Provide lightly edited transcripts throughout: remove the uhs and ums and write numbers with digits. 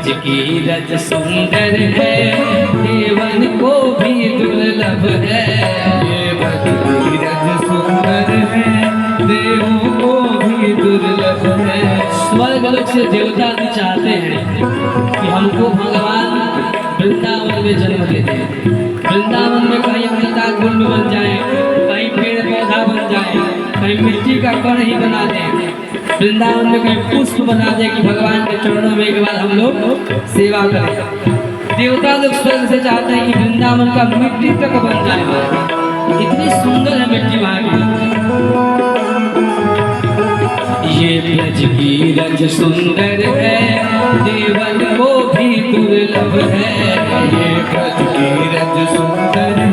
ब्रज की रज सुंदर है, देवन को भी दुर्लभ है। ये ब्रज की रज सुंदर है, देवों को भी दुर्लभ है। स्वर्ग लोक से देवता भी चाहते हैं कि हमको भगवान वृंदावन में जन्म दे दे। वृंदावन में कहीं अमृता कुंड बन जाए, कहीं पेड़ पौधा बन जाए, कहीं मिट्टी का कण ही बना दे, वृंदावन में कहीं पुष्प बना दे कि भगवान के चरणों में एक बार हम लोग सेवा करें। देवता लोग स्वर्ग से चाहते हैं कि वृंदावन का मिट्टी तक बन जाए, इतनी सुंदर है मिट्टी वहाँ की। ये ब्रज की रज सुंदर है, देवन को भी दुर्लभ है। ये ब्रज की रज सुंदर है,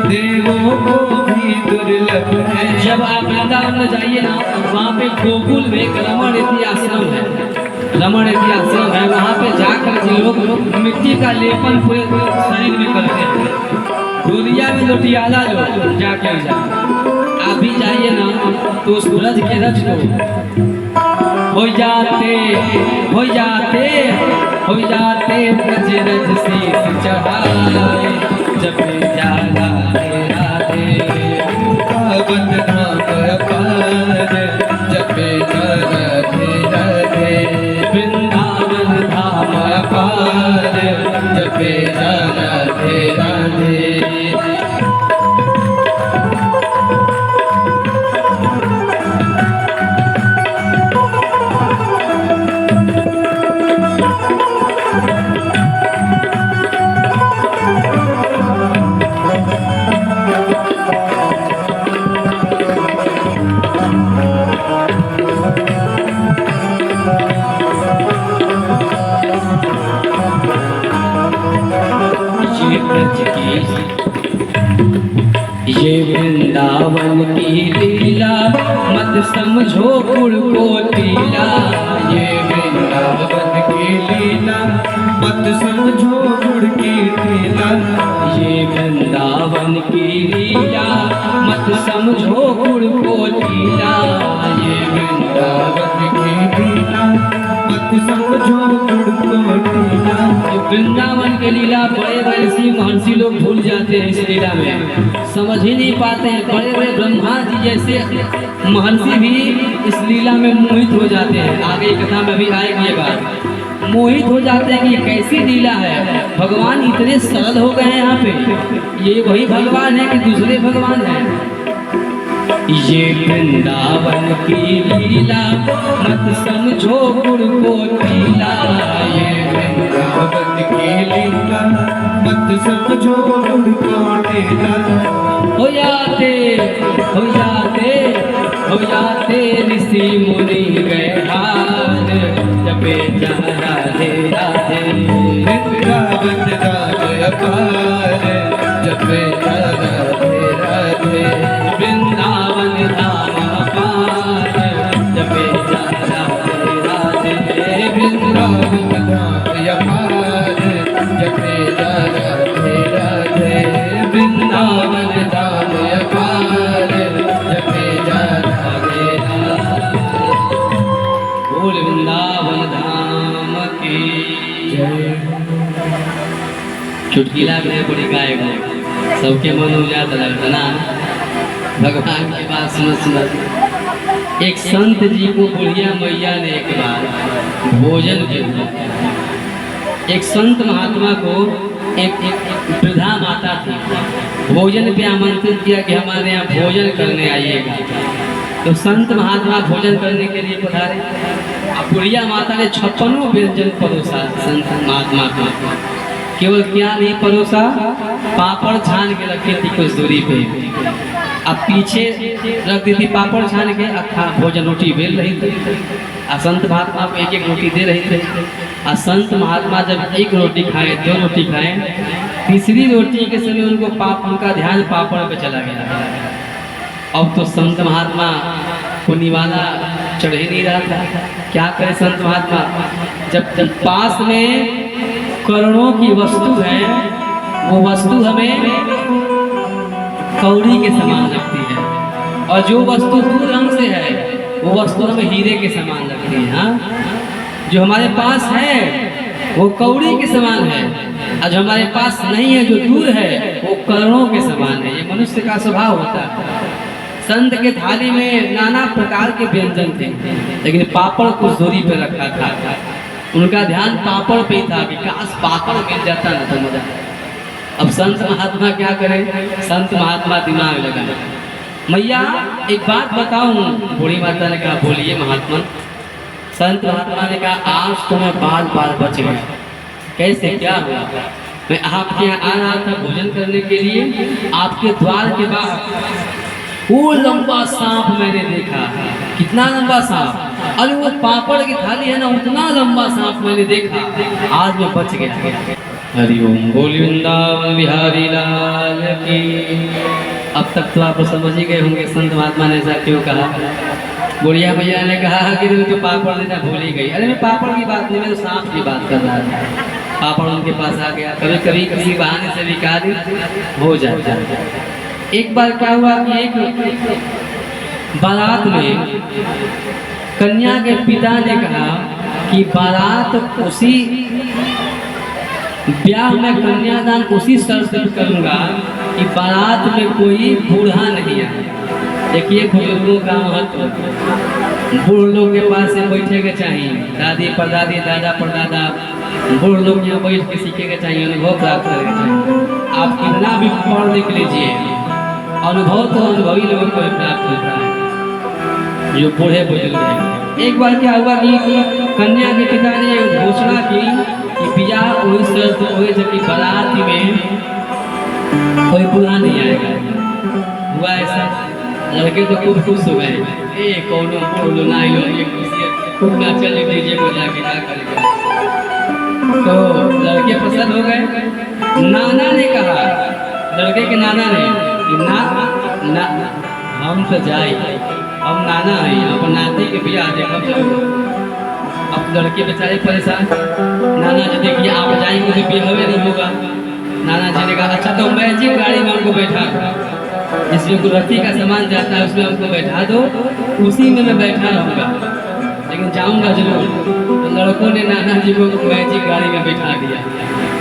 देवों को भी दुर्लभ है। जब आप वृंदावन में जाइए ना, वहाँ पे गोकुल में एक रमण यति आश्रम है, रमण यति आश्रम है। वहाँ पे जाकर के लोग मिट्टी का लेपन पूरे शरीर में करते हैं। गोलिया में लोटियाला लोग जाके आप भी जाइए ना, तो उस ब्रज के रज को हो जाते हो जाते हो जाते ब्रज रज शीश चढ़ाए, जब जाला तेरा बदनाम अपार, जब राधे राधे वृंदावन धाम अपार, जब राधे राधे। ये वृंदावन की लीला मत समझो गुड़ को टीला। ये वृंदावन की लीला मत समझो गुड़ की टीला। ये वृंदावन की लीला मत समझो गुड़ को टीला। ये वृंदावन की लीला मत समझो गुड़ को टीला। वृंदावन के लीला बड़े बड़े ऋषि महर्षि लोग भूल जाते हैं, इस लीला में समझ ही नहीं पाते हैं। बड़े बड़े ब्रह्मा जी जैसे महर्षि भी इस लीला में मोहित हो जाते हैं। आगे कथा में भी आएगी ये बात, मोहित हो जाते हैं कि ये कैसी लीला है, भगवान इतने सरल हो गए हैं यहाँ पे, ये वही भगवान है कि दूसरे भगवान हैं। ये वृंदावन की लीला मत समझो गुड़ को टीला। ये वृंदावन की लीला मत समझो गुड़ को टीला। हो जाते हो जाते हो जाते ऋषि मुनि गए हार, जपे जा राधे राधे वृंदावन धाम अपार, जपे जा राधे राधे वृंदावन धाम अपार, जपे जा राधे राधे वृंदावन धाम अपार, जपे जा राधे राधे वृंदावन धाम अपार, जपे जा राधे राधे। बोल वृंदावन धाम की जय। चुटकिला में बड़ी गायक सबके मन हो जाता लगता ना भगवान की बात सुन। एक संत जी को बुढ़िया मैया ने एक बार भोजन किया। एक संत महात्मा को एक वृद्धा माता थी, भोजन पे आमंत्रित किया कि हमारे यहाँ भोजन करने आइएगा। तो संत महात्मा भोजन करने के लिए पधारे। अब बुढ़िया माता ने 56 व्यंजन परोसा संत महात्मा को। केवल क्या नहीं परोसा, पापड़ छान के रखी थी कुछ दूरी पे। अब पीछे रख दी थी पापड़ छान के, अखा भोजन रोटी बेल रही थी। संत महात्मा को एक एक रोटी दे रही थी। संत महात्मा जब एक रोटी खाए, 2 रोटी खाए, तीसरी रोटी के समय उनका ध्यान पापड़ पे चला गया। अब तो संत महात्मा को निवाला चढ़ ही नहीं रहा था। क्या करे संत महात्मा, जब पास में करोड़ों की वस्तु है, वो वस्तु हमें कौड़ी के समान लगती है, और जो वस्तु दूर हमसे है वो वस्तु हमें हीरे के समान लगती है। हाँ, जो हमारे पास है वो कौड़ी के समान है, और जो हमारे पास नहीं है, जो दूर है, वो करोड़ों के समान है। ये मनुष्य का स्वभाव होता है। संत के थाली में नाना प्रकार के व्यंजन थे, लेकिन पापड़ कुछ दूरी पे रखा था। उनका ध्यान पापड़ पे ही था कि काश पापड़ मिल जाता ना तो मजा। अब संत महात्मा क्या करें? संत महात्मा दिमाग लगा। मैया एक बात बताऊं? बूढ़ी माता ने कहा बोलिए महात्मा। संत महात्मा ने कहा आज तो मैं बाल बाल बच गया। कैसे, क्या हुआ? मैं आपके यहाँ आ रहा था भोजन करने के लिए, आपके द्वार के बाहर वो लंबा सांप मैंने देखा। कितना लंबा सांप? अरे वो पापड़ की थाली है ना, उतना लंबा सांप मैंने देखा। आज मैं बच गया। हरिओम बोल वृंदावन बिहारी लाल की। अब तक तो आप समझ ही गए होंगे संत महात्मा ने ऐसा क्यों कहा। बुढ़िया भैया ने कहा कि तो पापड़ देना भूल ही गई। अरे मैं पापड़ की बात नहीं, मैं तो सांप की बात कर रहा था। पापड़ उनके पास आ गया। कभी कभी किसी बहाने से भी कार्य हो जाता है। एक बार क्या हुआ कि एक बारात में कन्या के पिता ने कहा कि बारात उसी ब्याह में कन्यादान उसी शर्त से करूंगा कि बारात में कोई बूढ़ा नहीं आए। देखिए बुजुर्गों का महत्व। बूढ़ लोग के पास से बैठे के चाहिए, दादी परदादी दादा परदादा बूढ़ लोग यहाँ बैठ के सीखे के चाहिए, अनुभव प्राप्त करने चाहिए। आप कितना भी पढ़ लिख लीजिए, अनुभव तो अनुभवी लोगों को प्राप्त होता है, जो बूढ़े बुजुर्ग हैं। एक बार क्या हुआ कि कन्या के पिता ने घोषणा की कि ब्याह वही शर्त हुए जबकि बारात में कोई बूढ़ा नहीं आएगा। हुआ ऐसा, लड़के तो खूब खुश हो गए। कौनो बोलो ना लो, ये खूब ना चले दीजिए मजा के ना करेगा। तो लड़के पसंद हो गए। नाना ने कहा, लड़के के नाना ने कि ना हम तो जाए, हम नाना है, अपन नाती के ब्याह देखब जरूर। अब लड़के बेचारे परेशान। नाना जी देखिए आप जाएंगे तो ब्याह नहीं होगा। नाना जी ने कहा अच्छा तो मैजिक गाड़ी में हमको बैठा दो, जिसमें गुरती का सामान जाता है उसमें हमको बैठा दो, उसी में मैं बैठा रहूँगा, लेकिन जाऊँगा जरूर। तो लड़कों ने नाना जी को मैजिक गाड़ी में बैठा दिया,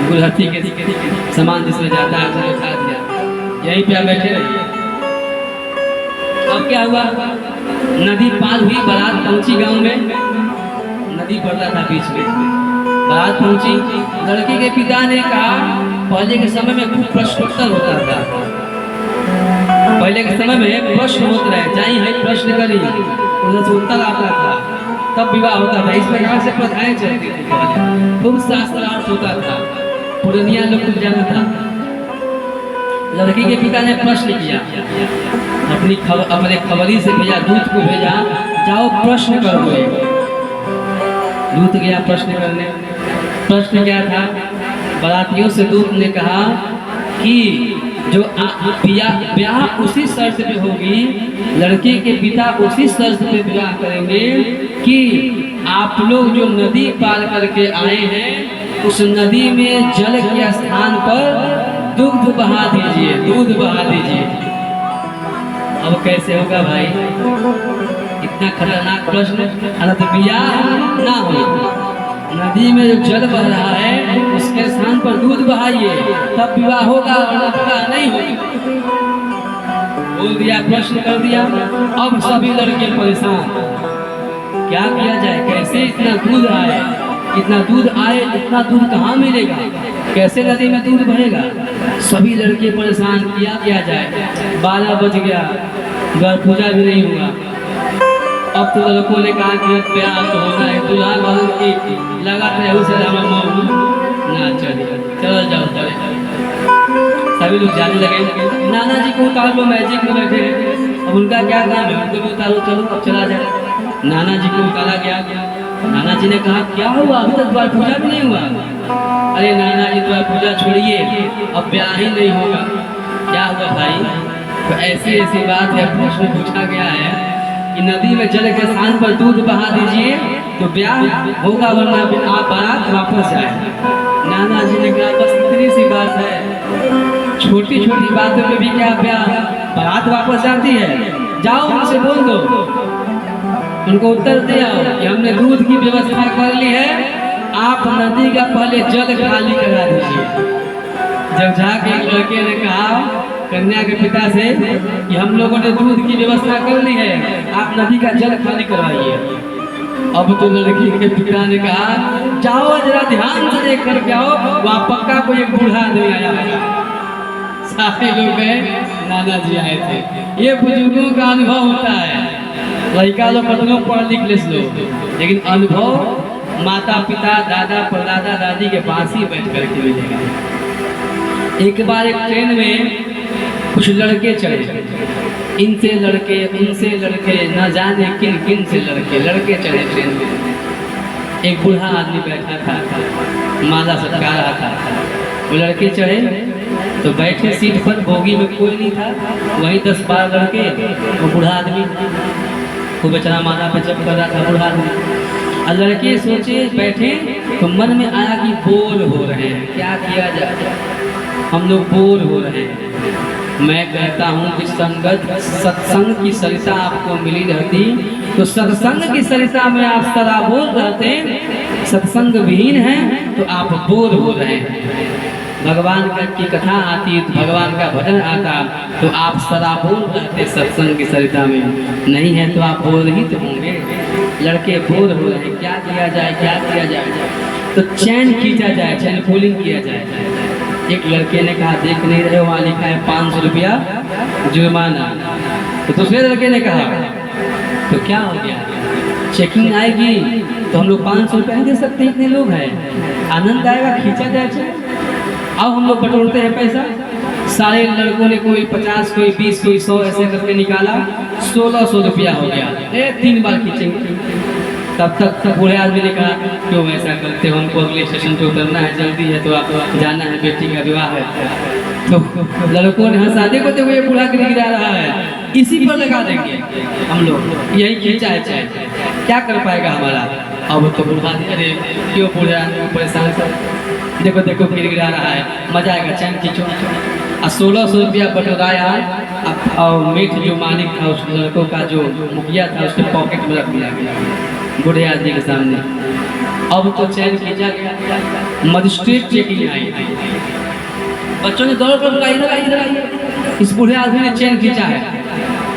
गुरहथी के सामान जिसमें जाता है उसमें बैठा दिया, यहीं पे आप बैठे रहिए। अब क्या हुआ, नदी पार हुई, बारात पहुंची गांव में, नदी पड़ता था बीच में, बारात पहुंची। लड़की के पिता ने कहा पहले के समय में खूब प्रश्नोत्तर होता था, पहले के समय में प्रश्न होते रहे, जाई है प्रश्न करी, उधर से उत्तर आता था, तब विवाह होता था। इस प्रकार से प्रथाएं चलती थी, खूब शास्त्रार्थ होता था, पुरानिया लोग कुछ जानता। लड़की के पिता ने प्रश्न किया, अपने खबरी से भेजा, दूत को भेजा, जाओ प्रश्न कर दो। दूत गया प्रश्न करने। प्रश्न क्या था, बारातियों से दूत ने कहा कि जो ब्याह उसी शर्त पे होगी, लड़के के पिता उसी शर्त पे ब्याह करेंगे कि आप लोग जो नदी पार करके आए हैं उस नदी में जल के स्थान पर दूध बहा दीजिए, दूध बहा दीजिए। अब कैसे होगा भाई, इतना खतरनाक प्रश्न। तो ब्याह ना हो, नदी में जो जल बह रहा है उसके स्थान पर दूध बहाइए, तब विवाह होगा, वरना विवाह नहीं होगा। बोल दिया, प्रश्न कर दिया। अब सभी लड़के परेशान, क्या किया जाए, कैसे इतना दूध आए, इतना दूध आए, इतना दूध कहाँ मिलेगा, कैसे नदी में दूध बहेगा। सभी लड़के परेशान, किया जाए। 12 बज गया, द्वार पूजा भी नहीं हुआ। अब तो लड़कों ने कहा कि ब्याह तो होना है, दूल्हा बहन की लगात है उसे ना चलिए, चलो जाओ चले। सभी लोग जाने लगे। नाना जी को उतार लो, मैजिक में बैठे हैं, अब उनका क्या काम है, उनको भी उतारो, चलो अब चला जाए। नाना जी को उतारा गया। नाना जी ने कहा क्या हुआ, अभी तक द्वार पूजा भी नहीं हुआ। अरे नाना जी द्वार पूजा छोड़िए, अब ब्याह ही नहीं होगा। क्या हुआ भाई, तो ऐसी बात है, प्रश्न पूछा गया है कि नदी में जल के स्थान पर दूध बहा दीजिए तो ब्याह होगा, वरना आप बारात वापस जाए। नाना जी ने कहा बस इतनी सी बात है, छोटी छोटी बातों पे भी क्या ब्याह बारात वापस जाती है, जाओ उनसे बोल दो। उनको उत्तर दिया कि हमने दूध की व्यवस्था कर ली है, आप नदी का पहले जल खाली करा दीजिए। जब जाके एक लड़के ने कहा कन्या के पिता से कि हम लोगों ने दूध की व्यवस्था कर ली है, आप नदी का जल खाली करवाइए। अब तो लड़की के पिता ने कहा जाओ जरा ध्यान से देख कर के आओ, वहाँ पक्का कोई एक बूढ़ा आदमी आया है। सारे लोग गए, नाना जी आए थे। ये बुजुर्गों का अनुभव होता है। लड़का लोग कतनों पढ़ लिख ले लोग, लेकिन अनुभव माता पिता दादा परदादा दादी के पास ही बैठ कर के मिलेगा। एक बार एक ट्रेन में कुछ लड़के चढ़े, इनसे लड़के उनसे लड़के, न जाने किन किन से लड़के चढ़े ट्रेन में। एक बूढ़ा आदमी बैठा था, माला सटका रहा था। वो लड़के चढ़े तो बैठे सीट पर, बोगी में कोई नहीं था, वहीं 10-12 लड़के, वो बूढ़ा आदमी, वो बेचारा माला पे जप कर रहा था बूढ़ा आदमी। और लड़के सोचे बैठे तो मन में आया कि बोर हो रहे हैं, क्या किया जाए, हम लोग बोर हो रहे हैं। मैं कहता हूँ कि संगत सत्संग की सरिता आपको मिली रहती तो सत्संग की सरिता में आप सराबोर रहते। सत्संग विहीन है तो आप बोर हो रहे हैं। भगवान की कथा आती तो भगवान का भजन आता तो आप सराबोर रहते सत्संग की सरिता में। नहीं है तो आप बोर ही तो होंगे। लड़के बोर हो रहे हैं, क्या किया जाए क्या किया जाए, तो चैन खींचा जाए, चैन पुलिंग किया जाए। एक लड़के ने कहा देख नहीं रहे वहाँ लिखा है 500 रुपया जुर्माना। तो दूसरे लड़के ने कहा तो क्या हो गया, चेकिंग आएगी तो हम लोग 500 रुपया दे सकते हैं, इतने लोग हैं, आनंद आएगा, खींचा जाए। अब हम लोग बटोरते हैं पैसा। सारे लड़कों ने कोई 50 कोई 20 कोई 100 ऐसे करके निकाला, 1600 रुपया हो गया। 3 बार खींचेंगे। तब तक बूढ़े आदमी ने कहा क्यों ऐसा करते हो, हमको अगले स्टेशन पे उतरना है, जल्दी है तो आप जाना है, बेटी का विवाह है। तो लड़कों ने हंसा, देखो देखो ये बूढ़ा गिरा रहा है, इसी पर लगा देंगे हम लोग, यही खींचा है चाहे, क्या कर पाएगा हमारा। अब तो बूढ़ा अरे क्यों बूढ़े आदमी को परेशान कर, देखो देखो गिरा रहा है, मजा आएगा, चैन खींचो। 1600 रुपया बटोराया और मीठ जो मालिक था उस लड़कों का जो मुखिया था उसके पॉकेट में रख दिया गया बूढ़े आदमी के सामने। अब तो चैन खींचा गया, मजिस्ट्रेट चेकिंग आई, बच्चों ने दौड़ कर इधर इस बूढ़े आदमी ने चैन खींचा है।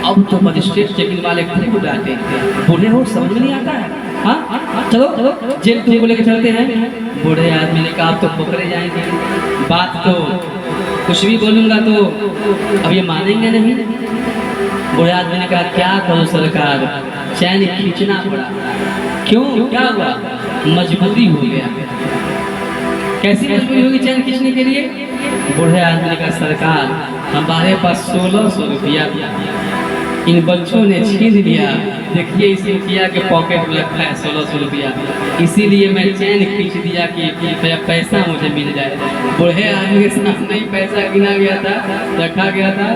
अब तो मजिस्ट्रेट चेकिंग वाले खूब डांटे, बूढ़े हो समझ में नहीं आता है, हाँ चलो चलो जेल तुमको लेके चलते हैं। बूढ़े आदमी ने कहा आप तो पकड़े जाएंगे, बात तो कुछ भी बोलूँगा तो अब ये मानेंगे नहीं। बूढ़े आदमी ने कहा क्या करूँ सरकार, चैन खींचना पड़ा। क्यों, क्या हुआ, मजबूरी हो गया। कैसी मजबूरी होगी चैन खींचने के लिए। बूढ़े आदमी का सरकार हमारे पास 1600 रुपया इन बच्चों ने छीन लिया, देखिए इस मुखिया के पॉकेट में रखा है 1600 रुपया, इसीलिए मैं चैन खींच दिया कि पैसा मुझे मिल जाए। बूढ़े आदमी के सामने ही पैसा गिना गया था, रखा गया था।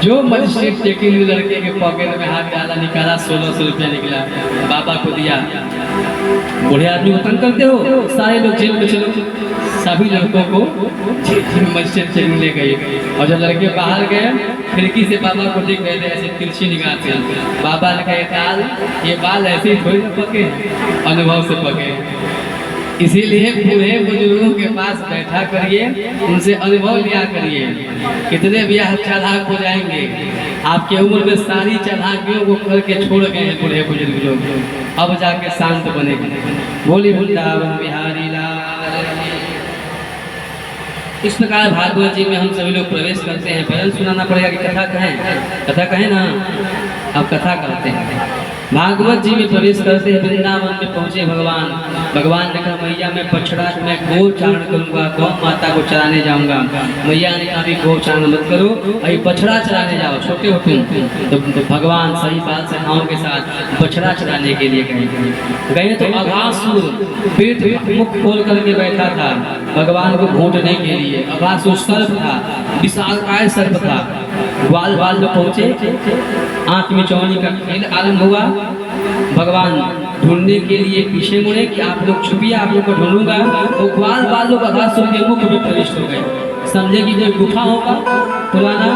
जो मजिस्ट्रेट चेकिंग लड़के के पॉकेट में हाथ डाला, निकाला 1600 रुपया निकला, बाबा को दिया। बूढ़े आदमी को तंग करते हो, सारे लोग जेल में चलो। सभी लड़कों को मजिस्ट्रेट चेकिंग ले गई और जब लड़के बाहर गए खिड़की से बाबा को देख रहे थे ऐसे तिरछी निगाह से। बाबा ने कहा ये बाल ऐसे ही थोड़ी पके, अनुभव से पके। इसीलिए बूढ़े बुजुर्गों के पास बैठा करिए, उनसे अनुभव लिया करिए। कितने भी चालाक हो जाएंगे, आपके उम्र में सारी चालाकियों को करके छोड़ गए हैं बूढ़े बुजुर्ग लोग, अब जाके शांत बने। बोली वृंदावन बिहारी लाल। इस प्रकार भागवत जी में हम सभी लोग प्रवेश करते हैं। भजन सुनाना पड़ेगा कि कथा कहें, कथा कहें ना, अब कथा करते हैं। भागवत जी में प्रवेश करते हैं। वृंदावन में पहुंचे भगवान, भगवान ने कहा मैया मैं बछड़ा मैं गो चारण करूंगा, गौ माता को चराने जाऊंगा। मैया ने कहा गो चारण मत करो, अभी बछड़ा चराने जाओ, छोटे हो तुम। तो भगवान सही बात से नाव के साथ बछड़ा चराने के लिए गए तो अघासुर पेट मुख खोल करके बैठा था भगवान को घूंटने के लिए। अघासुर सर्प था, विशालकाय सर्प था। ग्वाल बाल में पहुंचे, आंख में चौनी का खेल आरंभ हुआ। भगवान ढूंढने के लिए पीछे मुड़े कि आप लोग छुपिए, आप लोग को ढूंढूंगा। तो ग्वाल बाल लोग अघासुर के मुख में प्रविष्ट हो गए, समझे कि कोई गुफा होगा पुराना,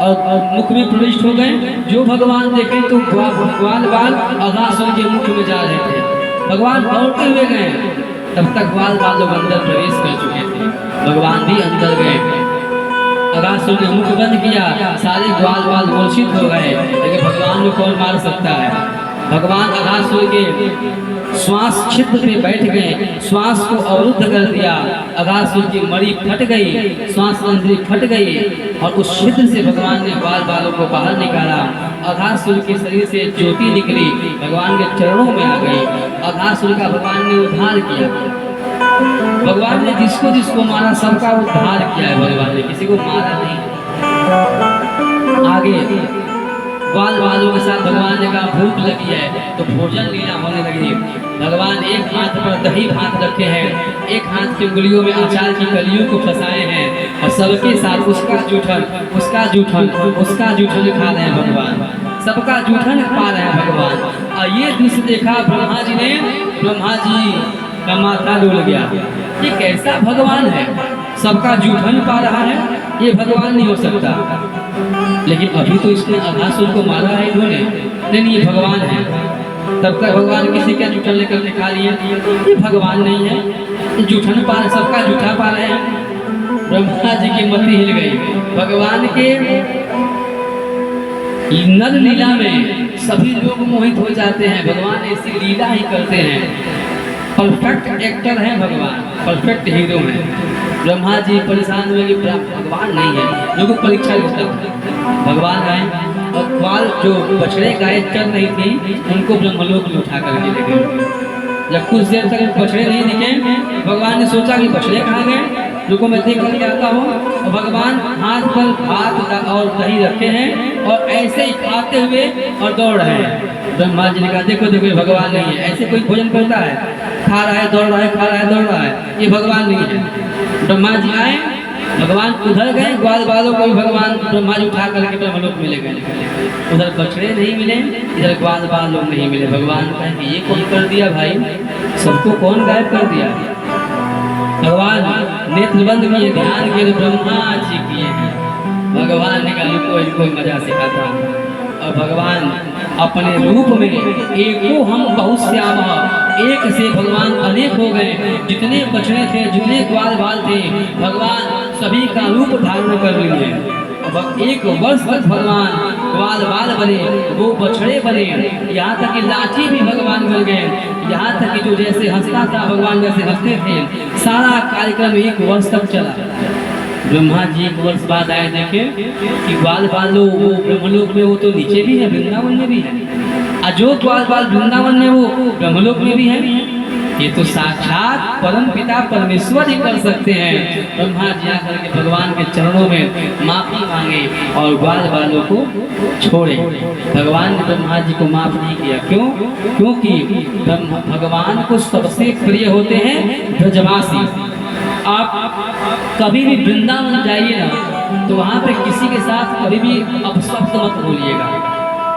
और मुख में प्रविष्ट हो गए। जो भगवान देखे तो ग्वाल बाल अघासुर के मुख में जा रहे थे। भगवान दौड़ते हुए गए, तब तक ग्वाल बाल लोग अंदर प्रवेश कर चुके थे। भगवान भी अंदर गए। अगासुर ने मुख बंद किया, सारे ग्वाल बाल मूर्छित हो गए, लेकिन भगवान को कौन मार सकता है। भगवान अगासुर के श्वास छिद्र पे बैठ गए, श्वास को अवरुद्ध कर दिया। अगासुर की मणि फट गई, श्वास रंध्री फट गई और उस छिद्र से भगवान ने ग्वाल बालों को बाहर निकाला। अगासुर के शरीर से ज्योति निकली, भगवान के चरणों में आ गई। अगासुर का भगवान ने उद्धार किया। भगवान ने जिसको जिसको मारा सबका उद्धार किया है। भगवान ने किसी को मारा नहीं। आगे ग्वाल बालों के साथ भगवान ने कहा भूख लगी है तो भोजन लीला होने लगी। भगवान एक हाथ पर दही भात रखे हैं, एक हाथ की उंगलियों में अचार की कलियों को फंसाए हैं और सबके साथ उसका जूठन उसका जूठन उसका जूठन खा रहे हैं। भगवान सबका जूठन पा रहे हैं भगवान। और ये दृश्य देखा ब्रह्मा जी ने, ब्रह्मा जी का माथा डोल गया। ये कैसा भगवान है, सबका जूठन पा रहा है, ये भगवान नहीं हो सकता। लेकिन अभी तो इसने अगासुर को मारा है इन्होंने, नहीं ये भगवान है। तब तक भगवान किसी का जूठन लेकर के खा लिया, ये भगवान नहीं है, ये जूठन पा रहे, सबका जूठा पा रहे हैं। ब्रह्मा जी की मति हिल गई। भगवान के नर लीला में सभी लोग मोहित हो जाते हैं। भगवान ऐसी लीला ही करते हैं। परफेक्ट एक्टर है भगवान, परफेक्ट हीरो है। ब्रह्मा जी परेशान हुए कि भगवान नहीं है, लोगों को परीक्षा भगवान आए और ग्वाल जो बछड़े गाय चल रही थी उनको ब्रह्मलोक में उठा करके ले गए। जब कुछ देर तक बछड़े नहीं दिखे, भगवान ने सोचा कि बछड़े कहाँ गए, रुको मैं देख कर आता हूँ। और भगवान हाथ पर भात और दही रखे हैं और ऐसे ही खाते हुए और दौड़ रहे हैं। ब्रह्मा जी ने कहा देखो देखो ये भगवान नहीं है, ऐसे कोई भोजन करता है, खा रहा है दौड़ रहा है, खा रहा है दौड़ रहा है, ये भगवान नहीं है। ब्रह्मा जी आए, भगवान उधर गए, ग्वाल बालों को भी भगवान ब्रह्मा जी उठा करके ब्रह्मलोक में ले गए। उधर बछड़े नहीं मिले, इधर ग्वाल बाल लोग नहीं मिले। भगवान कहें कि ये कौन कर दिया भाई, सबको कौन गायब कर दिया। भगवान नेत्र बंद किए, ध्यान किए, ब्रह्मा जी किए हैं। भगवान ने कहा इनको मजा सिखाता हूँ। और भगवान अपने रूप में एको हम बहुत श्याम, एक से भगवान अनेक हो गए। जितने बछड़े थे, जितने ग्वाल बाल थे, भगवान सभी का रूप धारण कर लिए। अब एक वर्ष तक भगवान ग्वाल बाल बने, वो बछड़े बने, यहाँ तक कि लाठी भी भगवान बन गए। यहाँ तक कि जो जैसे हंसता था भगवान वैसे हंसते थे। सारा कार्यक्रम एक वर्ष तक चला। ब्रह्मा जी एक वर्ष बाद आए, देखे कि ग्वाल बाल वो ब्रह्मलोक में, वो तो नीचे भी है, वृंदावन में भी है, और जो ग्वाल बाल वृंदावन में वो ब्रह्मलोक में भी है। ये तो साक्षात परम पिता परमेश्वर ही कर सकते हैं। ब्रह्मा जी आकर के भगवान के चरणों में माफी मांगे और ग्वाल बालों को छोड़े। भगवान ने ब्रह्मा जी को माफ नहीं किया। क्यों? क्योंकि भगवान को सबसे प्रिय होते हैं ब्रजवासी। आप कभी भी वृंदावन जाइए ना, तो वहाँ पे किसी के साथ कभी भी अपशब्द मत बोलिएगा।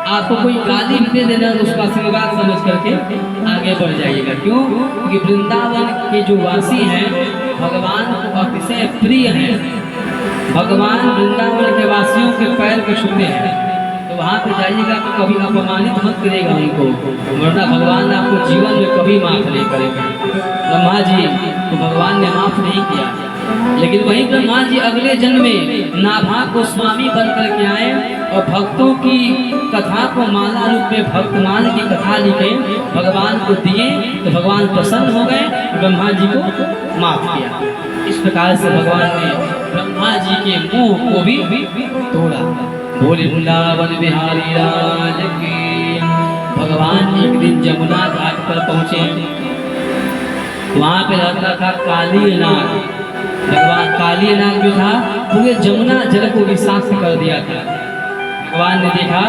आपको कोई गाली भी दे देना तो उसका आशीर्वाद समझ करके आगे बढ़ जाइएगा। क्यों? क्योंकि वृंदावन के जो वासी हैं भगवान को अतिशय प्रिय हैं। भगवान वृंदावन के वासियों के पैर को छूते हैं, तो वहाँ पे जाइएगा तो कभी अपमानित मत करेगा उनको, वरना भगवान आपको जीवन में कभी माफ नहीं करेगा। ब्रह्मा जी तो भगवान ने माफ नहीं किया, लेकिन वही ब्रह्मा जी अगले जन्म में नाभा गोस्वामी बन करके आए और भक्तों की कथा को माला रूप में भक्तमान की कथा लिखे, भगवान को दिए, तो भगवान प्रसन्न हो गए, ब्रह्मा जी को माफ किया। इस प्रकार से भगवान ने ब्रह्मा जी के मुंह को भी तोड़ा। बोले वृंदावन बिहारी राज की। भगवान एक दिन जमुना घाट पर पहुंचे, वहां पे रहता था काली नाग। भगवान काली नाग जो था पूरे जमुना जल को विषाक्त कर दिया था। भगवान ने देखा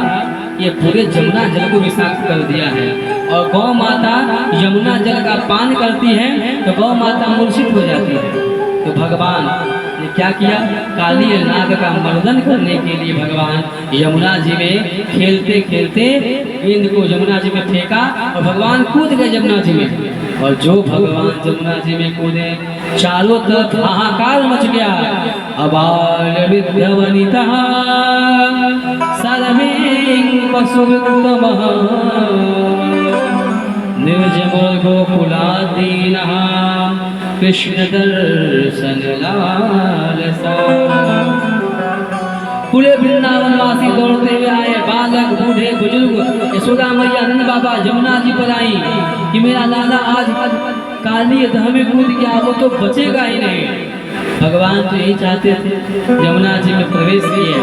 ये पूरे जमुना जल को विषाक्त कर दिया है, और गौ माता यमुना जल का पान करती है तो गौ माता मूर्छित हो जाती है। तो भगवान ने क्या किया, काली नाग का मर्दन करने के लिए भगवान यमुना जी में खेलते खेलते गेंद को यमुना जी में फेंका और भगवान कूद गए यमुना जी में। और जो भगवान यमुना जी में कूदे, चारों तरफ हाहाकार मच गया। अबाल विद्यावनिता सर्वे पशुवित्तमः। निर्जमल गोकुलादीनः कृष्ण दर्शन लालसा। पूरे वृंदावनवासी दौड़ते हुए आए, बालक बूढ़े बुजुर्ग, यशोदा मैया नंद बाबा जमुना जी पर आई कि मेरा लाला आज काली अधर में कूद गया, वो तो बचेगा ही नहीं। भगवान तो यही चाहते थे, जमुना जी में प्रवेश किए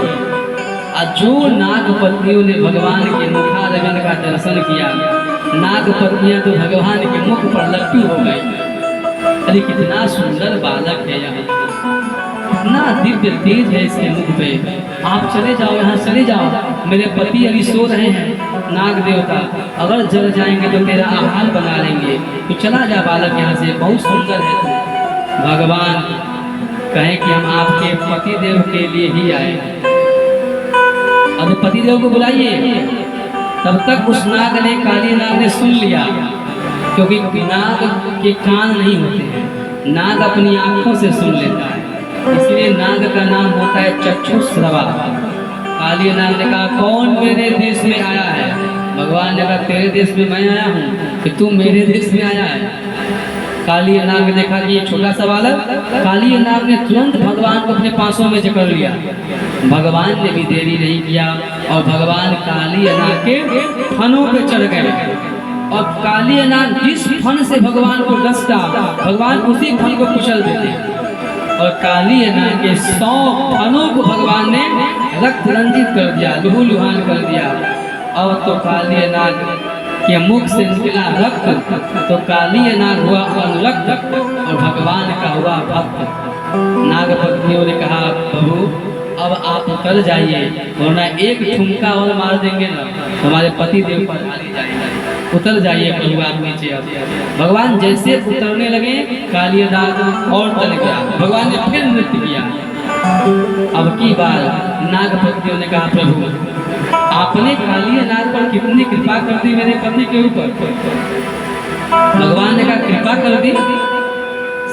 और जो नाग पत्नियों ने भगवान के मुखारविंद का दर्शन किया, नाग पत्नियां तो भगवान के मुख पर लट्टू हो गई। अरे कितना सुंदर बालक है, यहाँ इतना दिव्य तेज है इसके मुख पे। आप चले जाओ, यहाँ चले जाओ, मेरे पति अभी सो रहे हैं, नाग देवता अगर जल जाएंगे तो तेरा आहार बना लेंगे, तो चला जा बालक यहाँ से, बहुत सुंदर है तू। भगवान कहें कि हम आपके पति देव के लिए ही आए। अब पति देव को बुलाइए। तब तक उस नाग ने, काली नाग ने सुन लिया, क्योंकि नाग के कान नहीं होते हैं, नाग अपनी आंखों से सुन लेता है, इसलिए नाग का नाम होता है चक्षुश्रवा। काली नाग ने कहा कौन मेरे देश में आया है? भगवान ने कहा तेरे देश में मैं आया हूँ कि तू मेरे देश में आया है। काली नाग ने देखा कि ये छोटा सा बालक, काली नाग ने तुरंत भगवान को अपने पासों में जकड़ लिया। भगवान ने भी देरी नहीं किया और भगवान काली नाग के फनों पे चढ़ गए और काली नाग जिस फन से भगवान को डसता, भगवान उसी फन को कुचल देते और काली नाग के 100 फनों को भगवान ने रक्त रंजित कर दिया, लहूलुहान कर दिया। और तो काली नाग के मुख से निकला रक्त, तो काली नाग हुआ अनुरक्त और भगवान का हुआ भक्त। नाग पत्नियों ने कहा प्रभु अब आप उतर जाइए, वरना एक ठुमका और मार देंगे ना हमारे पति देव पर हारी जाएगा। उतर जाइए प्रभु आप नीचे। अब भगवान जैसे उतरने लगे, काली नाग और चल गया। भगवान ने फिर नृत्य किया। अब की बार नाग पत्नियों ने कहा प्रभु आपने काली नाग पर कितनी कृपा कर दी मेरे पति के ऊपर। भगवान ने कहा कृपा कर दी,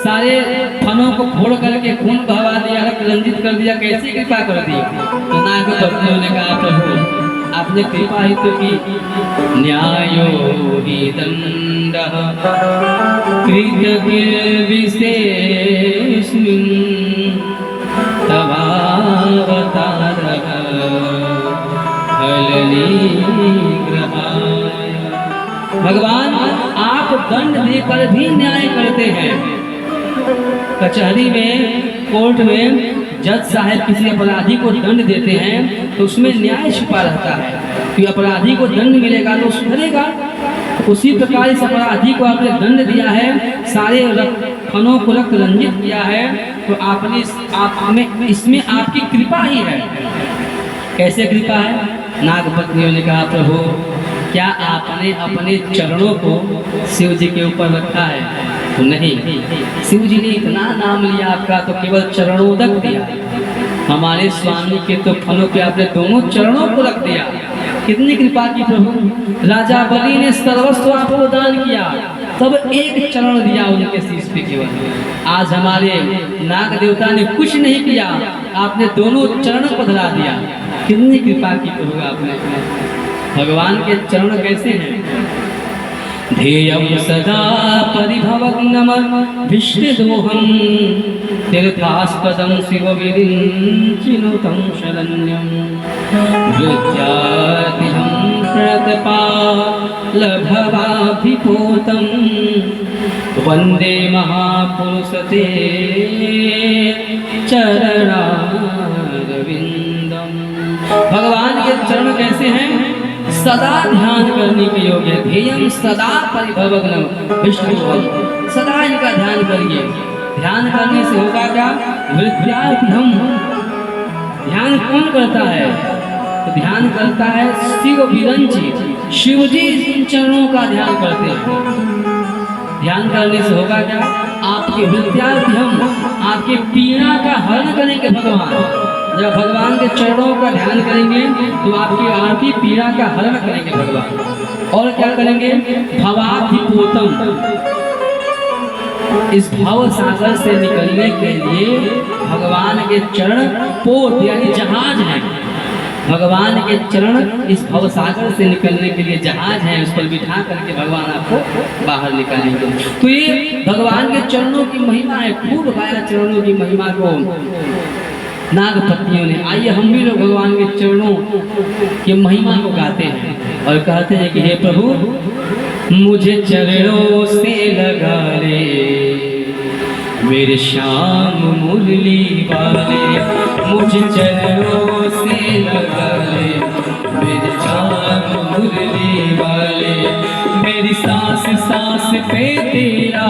सारे फनों को फोड़ करके खून बहवा दिया, रक्त रंजित कर दिया, कैसी कृपा कर दी? तो नाग पत्नियों ने कहा प्रभु आपने कृपा ही तो की। न्यायो हि दंडः कृतकिल विशेषमिं तवावतारः फलनिग्रहाय। भगवान आप दंड देकर भी न्याय करते हैं। कचहरी में, कोर्ट में जज साहब किसी अपराधी को दंड देते हैं तो उसमें न्याय छिपा रहता है कि अपराधी को दंड मिलेगा तो सुधरेगा। उसी प्रकार इस अपराधी को आपने दंड दिया है, सारे फनों को रक्त रंजित किया है, तो आपने इसमें आपकी कृपा ही है। कैसे कृपा है? नाग पत्नियों ने कहा प्रभु क्या आपने अपने चरणों को शिव जी के ऊपर रखा है? तो नहीं, शिव जी ने इतना नाम लिया आपका तो केवल चरणोदक दिया। हमारे स्वामी के तो फलों पे आपने दोनों चरणों को रख दिया। कितनी कृपा की प्रभु। राजा बलि ने सर्वस्व आपको दान किया, तब एक चरण दिया उनके शीश पे केवल। आज हमारे नाग देवता ने कुछ नहीं किया, आपने दोनों चरणों को धरा दिया। कितनी कृपा की प्रभु आपने। भगवान के चरण कैसे हैं? ध्येयं सदा परिभवग्नम विष्णुदोहं तीर्थास्पदं शिवविरिञ्चिनुतं शरण्यं विद्यार्थिहं प्रतपालभवाभिभूतं वन्दे महापुरुषते चरणारविन्दम्। भगवान के चरण कैसे हैं? सदा ध्यान करने के योग्य। ध्येयं सदा परिभवग्नम विष्णुदोहं, सदा इनका ध्यान करिए। ध्यान करने से होगा क्या? विद्यार्थिहं। ध्यान कौन करता है? तो ध्यान करता है शिव विरंची, शिव जी इन चरणों का ध्यान करते हैं। ध्यान करने से होगा क्या? आपके विद्यार्थिहं, आपके पीड़ा का हरण करेंगे भगवान। जब भगवान के चरणों का ध्यान करेंगे तो आपकी पीड़ा का हरण करेंगे भगवान। और क्या करेंगे? भवाभिभूतम, इस भव सागर से निकलने के लिए भगवान के चरण पोत यानी जहाज है। भगवान के चरण इस भवसागर से निकलने के लिए जहाज है, उस पर बिठा करके भगवान आपको बाहर निकालेंगे। तो ये भगवान के चरणों की महिमा है, खूब गाया चरणों की महिमा को नागपत्नियों ने। आइए हम भी लोग भगवान के चरणों की महिमा को गाते हैं और कहते हैं कि हे प्रभु मुझे चरणों से लगा ले मेरे श्याम मुरली वाले, मुझे चरणों से लगा ले मेरे श्याम मुरली वाले। मेरी सांस सांस पे तेरा,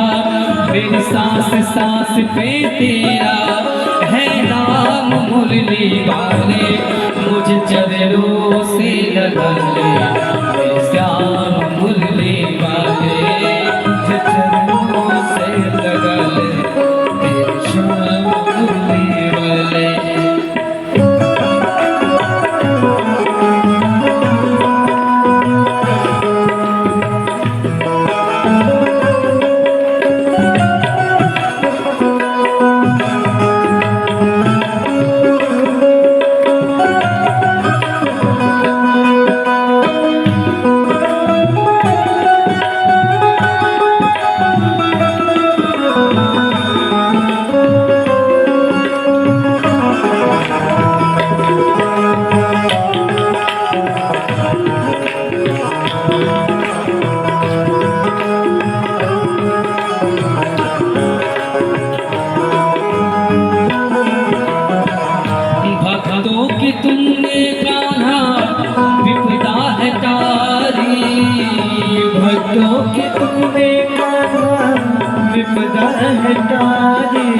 मेरी सांस सांस पे तेरा है नाम मुरली वाले, मुझे चरणों से लगा ले मेरे श्याम मुरली वाले, मुझे चरणों से लगा ले मेरे श्याम मुरली वाले। तुमने कान्हा विपदा है तारी, भक्तों की तुमने कान्हा विपदा है तारी,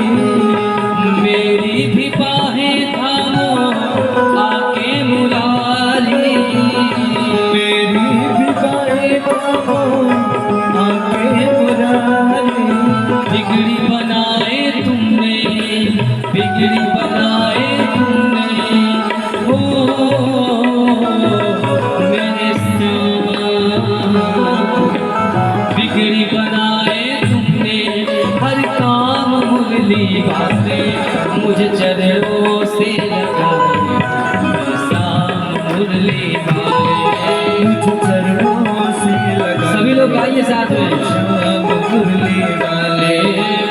मेरी भी बाहें थामो आके मुरारी, मेरी भी बाहें थामो आके मुरारी। बिगड़ी बनाए तुमने, बिगड़ी बनाए तुमने मेरे श्याम, बिगड़ी बनाए तुमने हर काम मुरली वाले, मुझे चरणों से लगाए मेरे श्याम मुरली वाले, मुझे चरणों से लगाए। सभी लोग गाइए साथ में, श्याम मुरली वाले,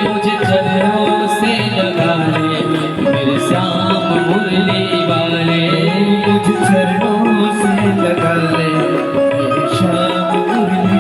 मुझे चरणों से लगाए मेरे श्याम मुरली वाले, मुझे चरणों से लगा ले मेरे श्याम मुरली।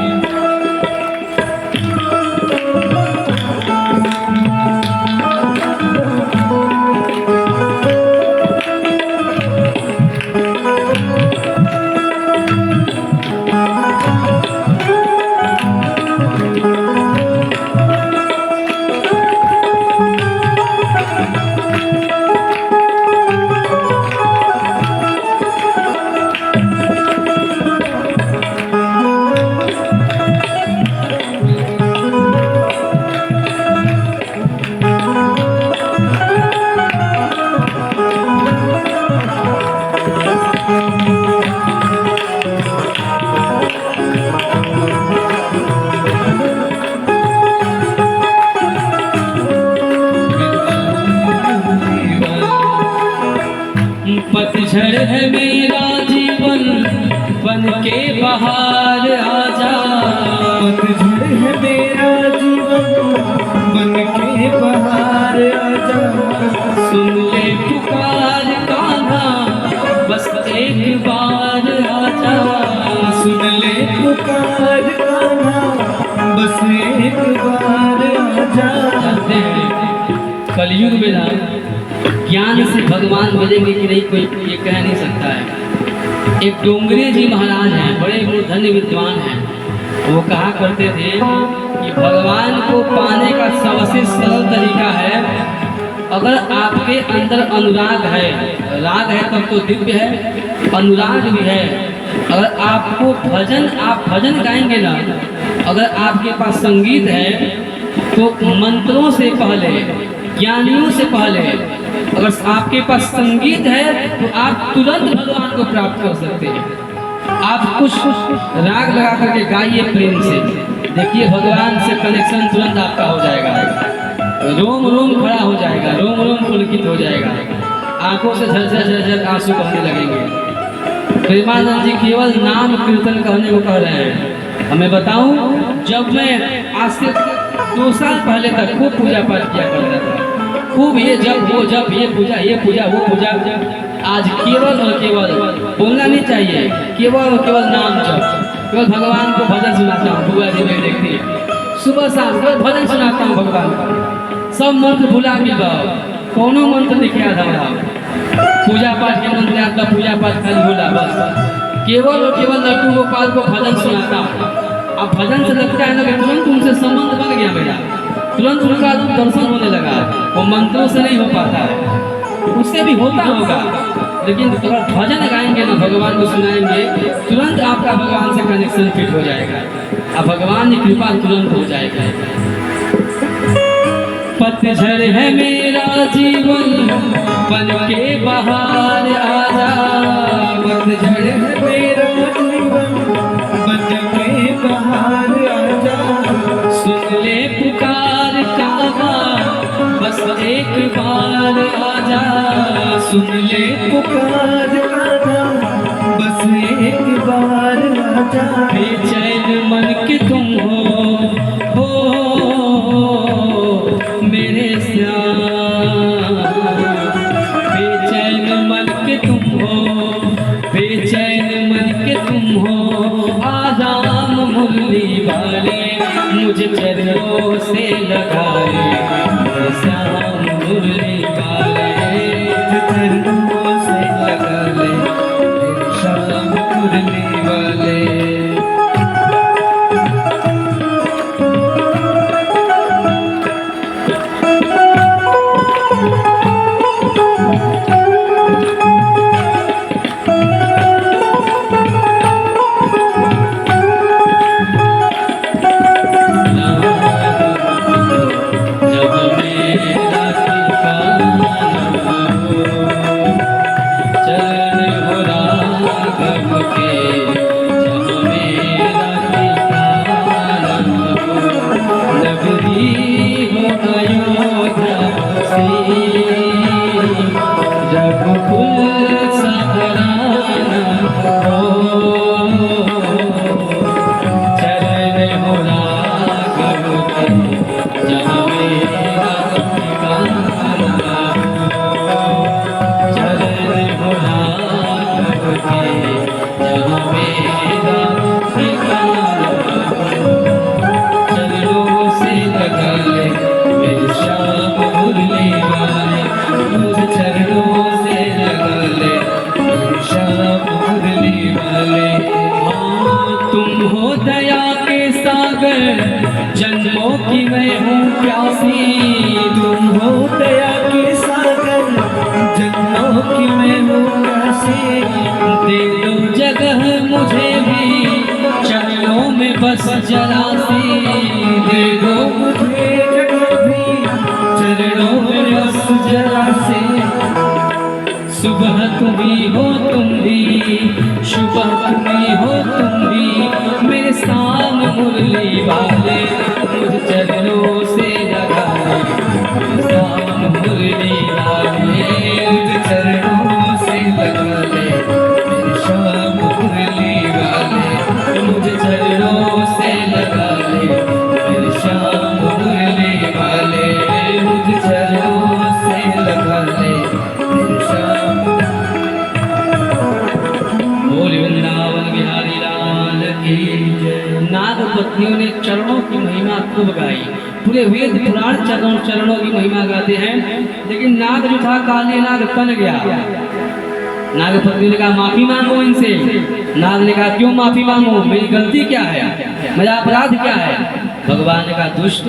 पतझड़ है मेरा जीवन बन के बाहर आजा, पतझड़ है मेरा जीवन बन के बाहर आजा, सुन ले पुकार कान्हा बस एक बार आजा, सुन ले पुकार कान्हा बस एक बार आजा। कलयुग में ना ज्ञान से भगवान मिलेंगे कि नहीं कोई ये कह नहीं सकता है। एक डोंगरे जी महाराज हैं, बड़े मूर्धन्य विद्वान हैं। वो कहा करते थे कि भगवान को पाने का सबसे सरल तरीका है, अगर आपके अंदर अनुराग है, राग है तब तो दिव्य है, अनुराग भी है। अगर आपको आप भजन गाएंगे ना, अगर आपके पास संगीत है तो मंत्रों से पहले, ज्ञानियों से पहले अगर आपके पास संगीत है तो आप तुरंत भगवान को प्राप्त कर सकते हैं। आप कुछ राग लगा करके गाइए प्रेम से, देखिए भगवान से कनेक्शन तुरंत आपका हो जाएगा, रोम रोम खड़ा हो जाएगा, रोम रोम पुलकित हो जाएगा, आंखों से झरझर झरझर आंसू बहने लगेंगे। प्रेमानंद जी केवल नाम कीर्तन करने को कह रहे हैं। हमें बताऊं, जब मैं आज से 2 साल पहले तक खूब पूजा पाठ किया करता था, खूब ये जब वो जब ये पूजा वो पूजा, आज केवल और केवल बोलना नहीं चाहिए, केवल और केवल नाम जप, केवल भगवान को भजन सुनाता हूँ। बुआ जी मेरे देखती सुबह शाम केवल भजन सुनाता हूँ भगवान को। सब मंत्र भुला भी गए, कोनो मंत्र नहीं याद हमारा, पूजा पाठ के मंत्र याद, पूजा पाठ खाली भूला बस। केवल और केवल लड्डू गोपाल को भजन सुनाता हूँ। अब भजन से लगता है ना कि तुरंत उनसे संबंध बन गया मेरा, तुरंत उनका दर्शन होने लगा। वो मंत्रों से नहीं हो पाता है, उससे भी होता होगा, लेकिन अगर भजन गाएंगे ना, भगवान को सुनाएंगे, तुरंत आपका भगवान से कनेक्शन फिट हो जाएगा, अब भगवान की कृपा तुरंत हो जाएगा। पतझड़ है मेरा जीवन बन के बाहर आजा, पतझड़ है मेरा जीवन बन के बाहर आजा, सुन ले पुकार काबा बस एक बार आजा, सुन ले पुकार काबा बस एक बार आजा, बेचैन मन के तुम हो मेरे श्याम, बेचैन मन के तुम हो, बेचैन मन के तुम हो, आजाम मुरली वाले मुझे चरणों से लगाए, श्याम मुरली वाले चरणों से लगा ले, श्याम मुरली वाले। जन्मों की मैं हूँ प्यासी, तुम हो दया के सागर, जन्मों की मैं हूँ प्यासी, दे दो जगह मुझे भी चरणों में बस जरा सी, दे दो मुझे जगह भी चरणों में बस जरा सी, सुबह तुम्ही हो तुम भी, सुबह तुम्ही हो तुम भी, मेरे शाम मुरली वाले मुझ चरणों से लगा ले, शाम मुरली वाले मुझ चरणों से लगा ले, शाम मुरली वाले मुझ चरणों से लगा ले, शाम मुरली वाले मुझ चरणों से लगा ले, शाम। बोल वृंदावन बिहारी लाल की जय। नाग पत्नियों ने चरणों की महिमा खूब गाई, पूरे वेद पुराण चरणों की महिमा गाते हैं, लेकिन नाग जो था काली नाग तन गया। नाग पत्नी ने कहा माफी मांगो इनसे। नाग ने कहा क्यों माफी मांगो, मेरी गलती क्या है, मेरा अपराध क्या है। भगवान ने कहा दुष्ट,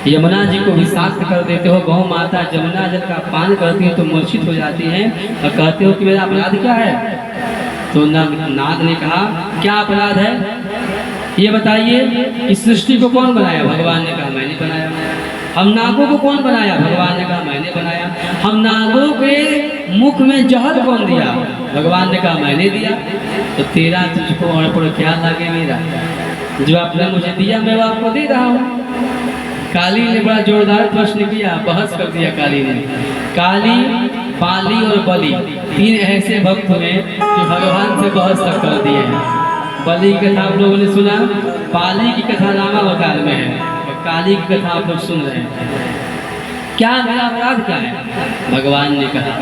यमुना जी को विषाक्त कर देते हो, गौ माता जमुना जल का पान करती है तो मूर्छित हो जाती है, और कहते हो कि मेरा अपराध क्या है। तो नाग ने कहा क्या अपराध है ये बताइए, इस सृष्टि को कौन बनाया। भगवान ने कहा मैंने बनाया। हम नागों को कौन बनाया। भगवान ने कहा मैंने बनाया। हम नागों के मुख में जहर कौन दिया। भगवान ने कहा मैंने दिया। तो तेरा तुझको और पर क्या लगे मेरा, जो आपने मुझे दिया मैं वो आपको दे रहा हूँ। काली ने बड़ा जोरदार प्रश्न किया, बहस कर दिया काली ने। काली पाली और बलि, 3 ऐसे भक्त हुए जो भगवान से बहुत टक्कर दिए हैं। बलि की कथा आप लोगों ने सुना, पाली की कथा रामावतार में है, और काली की कथा आप लोग सुन रहे हैं। क्या मेरा अपराध क्या है? भगवान ने कहा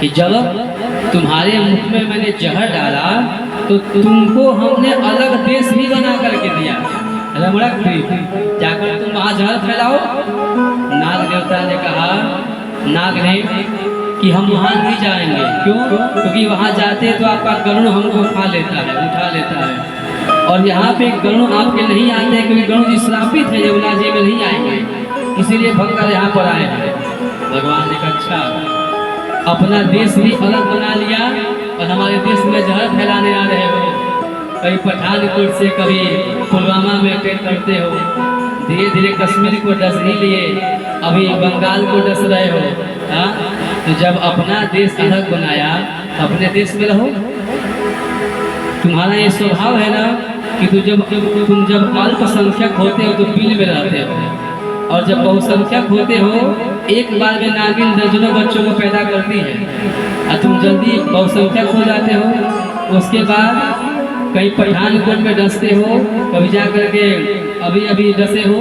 कि जब तुम्हारे मुख में मैंने जहर डाला तो तुमको हमने अलग देश भी बना करके दिया, रमणक द्वीप, जाकर तुम वहाँ जहर फैलाओ। नाग देवता ने कहा, नाग ने, कि हम वहाँ नहीं जाएंगे। क्यों? क्योंकि वहाँ जाते तो आपका गरुड़ हमको खा लेता है, उठा लेता है, और यहाँ पे गरुड़ आपके नहीं आते हैं, क्योंकि गरुड़ जी श्रापित है, यमुना जी में नहीं आएंगे, इसीलिए भक्त यहाँ पर आए हैं। भगवान ने कहा अच्छा, अपना देश भी अलग बना लिया और हमारे देश में जहर फैलाने आ रहे हो। कभी पठानकोट से कभी पुलवामा में अटैक करते हो, धीरे धीरे कश्मीर को डस ही लिए, अभी बंगाल को डस रहे हो। हाँ, तो जब अपना देश अलग बनाया, अपने देश में रहो। तुम्हारा ये स्वभाव है ना कि तुम जब अल्पसंख्यक होते हो तो बिल में रहते हो, और जब बहुसंख्यक होते हो एक बार में नागिन दर्जनों बच्चों को पैदा करती है, और तुम जल्दी बहुसंख्यक हो जाते हो। उसके बाद कहीं पठानकोट में डसते हो, कभी जा करके अभी डसे हो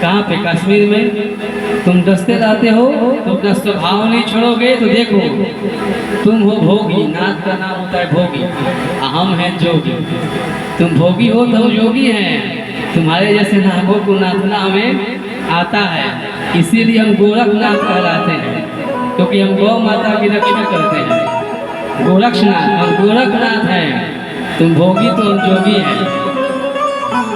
कहाँ पे, कश्मीर में। तुम डसते रहते हो तो अपना स्वभाव नहीं छोड़ोगे। तो देखो, तुम हो भोगी, नाथ का नाम होता है भोगी, हम हैं जोगी। तुम भोगी हो तो योगी हैं। तुम्हारे जैसे नागों को नाथना हमें आता है, इसीलिए हम गोरखनाथ कहलाते हैं, क्योंकि हम गौ माता की रक्षा करते हैं। गोरक्षनाथ, हम गोरखनाथ हैं। तुम भोगी तो हम जोगी हैं।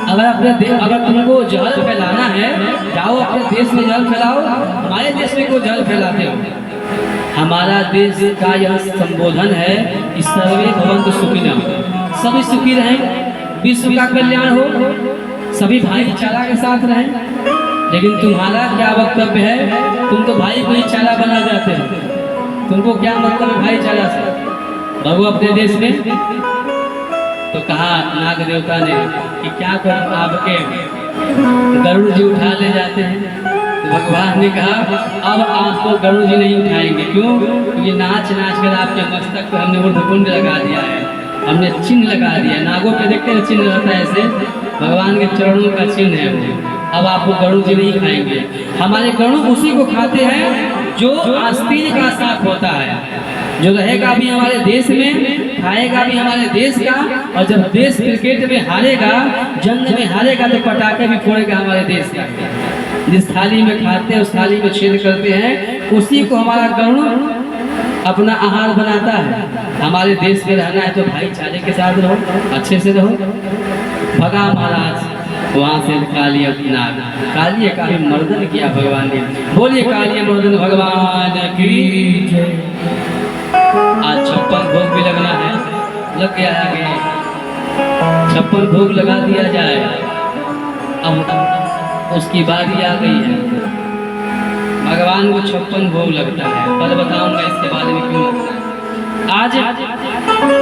अगर तुमको जहर फैलाना है, जाओ अपने देश में जहर फैलाओ। हमारे देश में को जहर फैलाते हो। हमारा देश का यह संबोधन है कि सर्वे भवन्तु सुखिनः, सभी सुखी रहें, विश्व का कल्याण हो, सभी भाईचारा के साथ रहें। लेकिन तुम्हारा क्या वक्तव्य है? तुम तो भाई को ही चारा बना जाते हो। तुमको क्या मतलब है भाईचारा से? भगो अपने देश में। तो कहा नाग देवता ने कि क्या करूं, आपके गरुड़ जी उठा ले जाते हैं। तो भगवान ने कहा अब आपको गरुड़ जी नहीं उठाएंगे। क्यों? क्योंकि नाच नाच कर आपके मस्तक पर हमने ऊर्ध्वपुंड लगा दिया है, हमने चिन्ह लगा दिया। नागों पे देखते हैं चिन्ह रहता है ऐसे, भगवान के चरणों का चिन्ह है वो। अब आपको गरुड़ जी नहीं खाएंगे। हमारे गरुड़ उसी को खाते हैं जो आस्तीन का साथ होता है, जो रहेगा भी हमारे देश में, खाएगा भी हमारे देश का। और जब देश क्रिकेट में हारेगा, जंग में हारेगा, तो पटाखे भी फोड़ेगा हमारे देश का। जिस थाली में खाते हैं उस थाली में छेद करते हैं, उसी को हमारा गरुड़ अपना आहार बनाता है। हमारे देश में रहना है तो भाईचारे के साथ रहो, अच्छे से रहो। भगा महाराज वहाँ से कालिया नाग, कालिया का भी मर्दन किया भगवान ने। बोलिए कालिया मर्दन भगवान की जय। आज 56 भोग भी लगना है, लग गया आगे। 56 भोग लगा दिया जाए। अब उसकी बारी आ गई है। भगवान को 56 भोग लगता है, पर बताऊंगा इसके बारे में क्यों लगता है। आज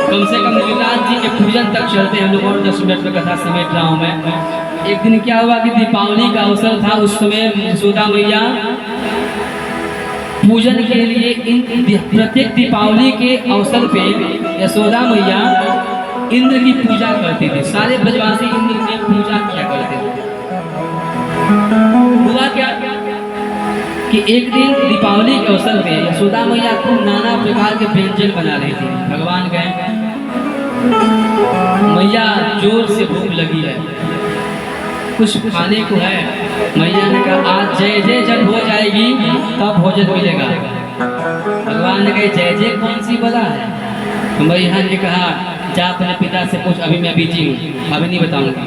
कम से कम नीलाद जी के पूजन तक चलते हैं हम लोग, और 10 मिनट में कथा समेट रहा हूँ मैं। एक दिन क्या हुआ कि दीपावली का अवसर था। उस समय यशोदा मैया पूजन के लिए प्रत्येक दीपावली के अवसर पे यशोदा मैया इंद्र की पूजा करती थी। सारे ब्रजवासी इंद्र की पूजा किया करते थे। हुआ क्या कि एक दिन दीपावली के अवसर पे यशोदा मैया खूब नाना प्रकार के व्यंजन बना रही थी। भगवान गए, मैया जोर से भूख लगी है, कुछ खाने को है। मैया ने कहा आज जय जय जब हो जाएगी तब भोजन मिलेगा। भगवान ने कहा जय जय कौन सी बला है? तो मैया ने कहा जा अपने पिता से पूछ, अभी मैं बिजी हूँ, अभी नहीं बताऊंगा।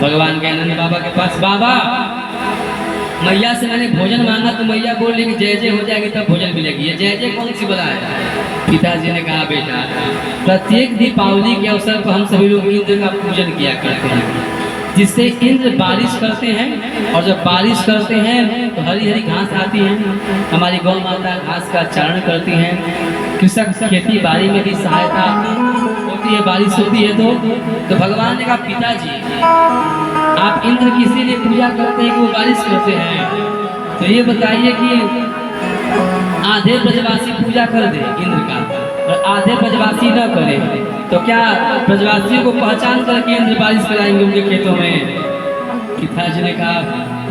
भगवान गए नंद बाबा के पास, बाबा मैया से मैंने भोजन मांगा तो मैया बोल रही कि जय जय हो जाएगी तब भोजन मिलेगी, ये जय जय कौन सी बला है? पिताजी ने कहा बेटा प्रत्येक दीपावली के अवसर पर हम सभी लोग इंद्र का पूजन किया करते हैं, जिससे इंद्र बारिश करते हैं। और जब बारिश करते हैं तो हरी हरी घास आती है, हमारी गौ माता घास का चारण करती हैं। कृषक खेती बाड़ी में भी सहायता होती है, बारिश होती है। तो भगवान ने कहा पिताजी आप इंद्र की इसीलिए पूजा करते हैं कि वो बारिश करते हैं, तो ये बताइए कि आधे ब्रजवासी पूजा कर दे इंद्र का और आधे ब्रजवासी न करे, तो क्या ब्रजवासियों को पहचान करके इंद्र बारिश कराएंगे उनके खेतों में? पिताजी ने कहा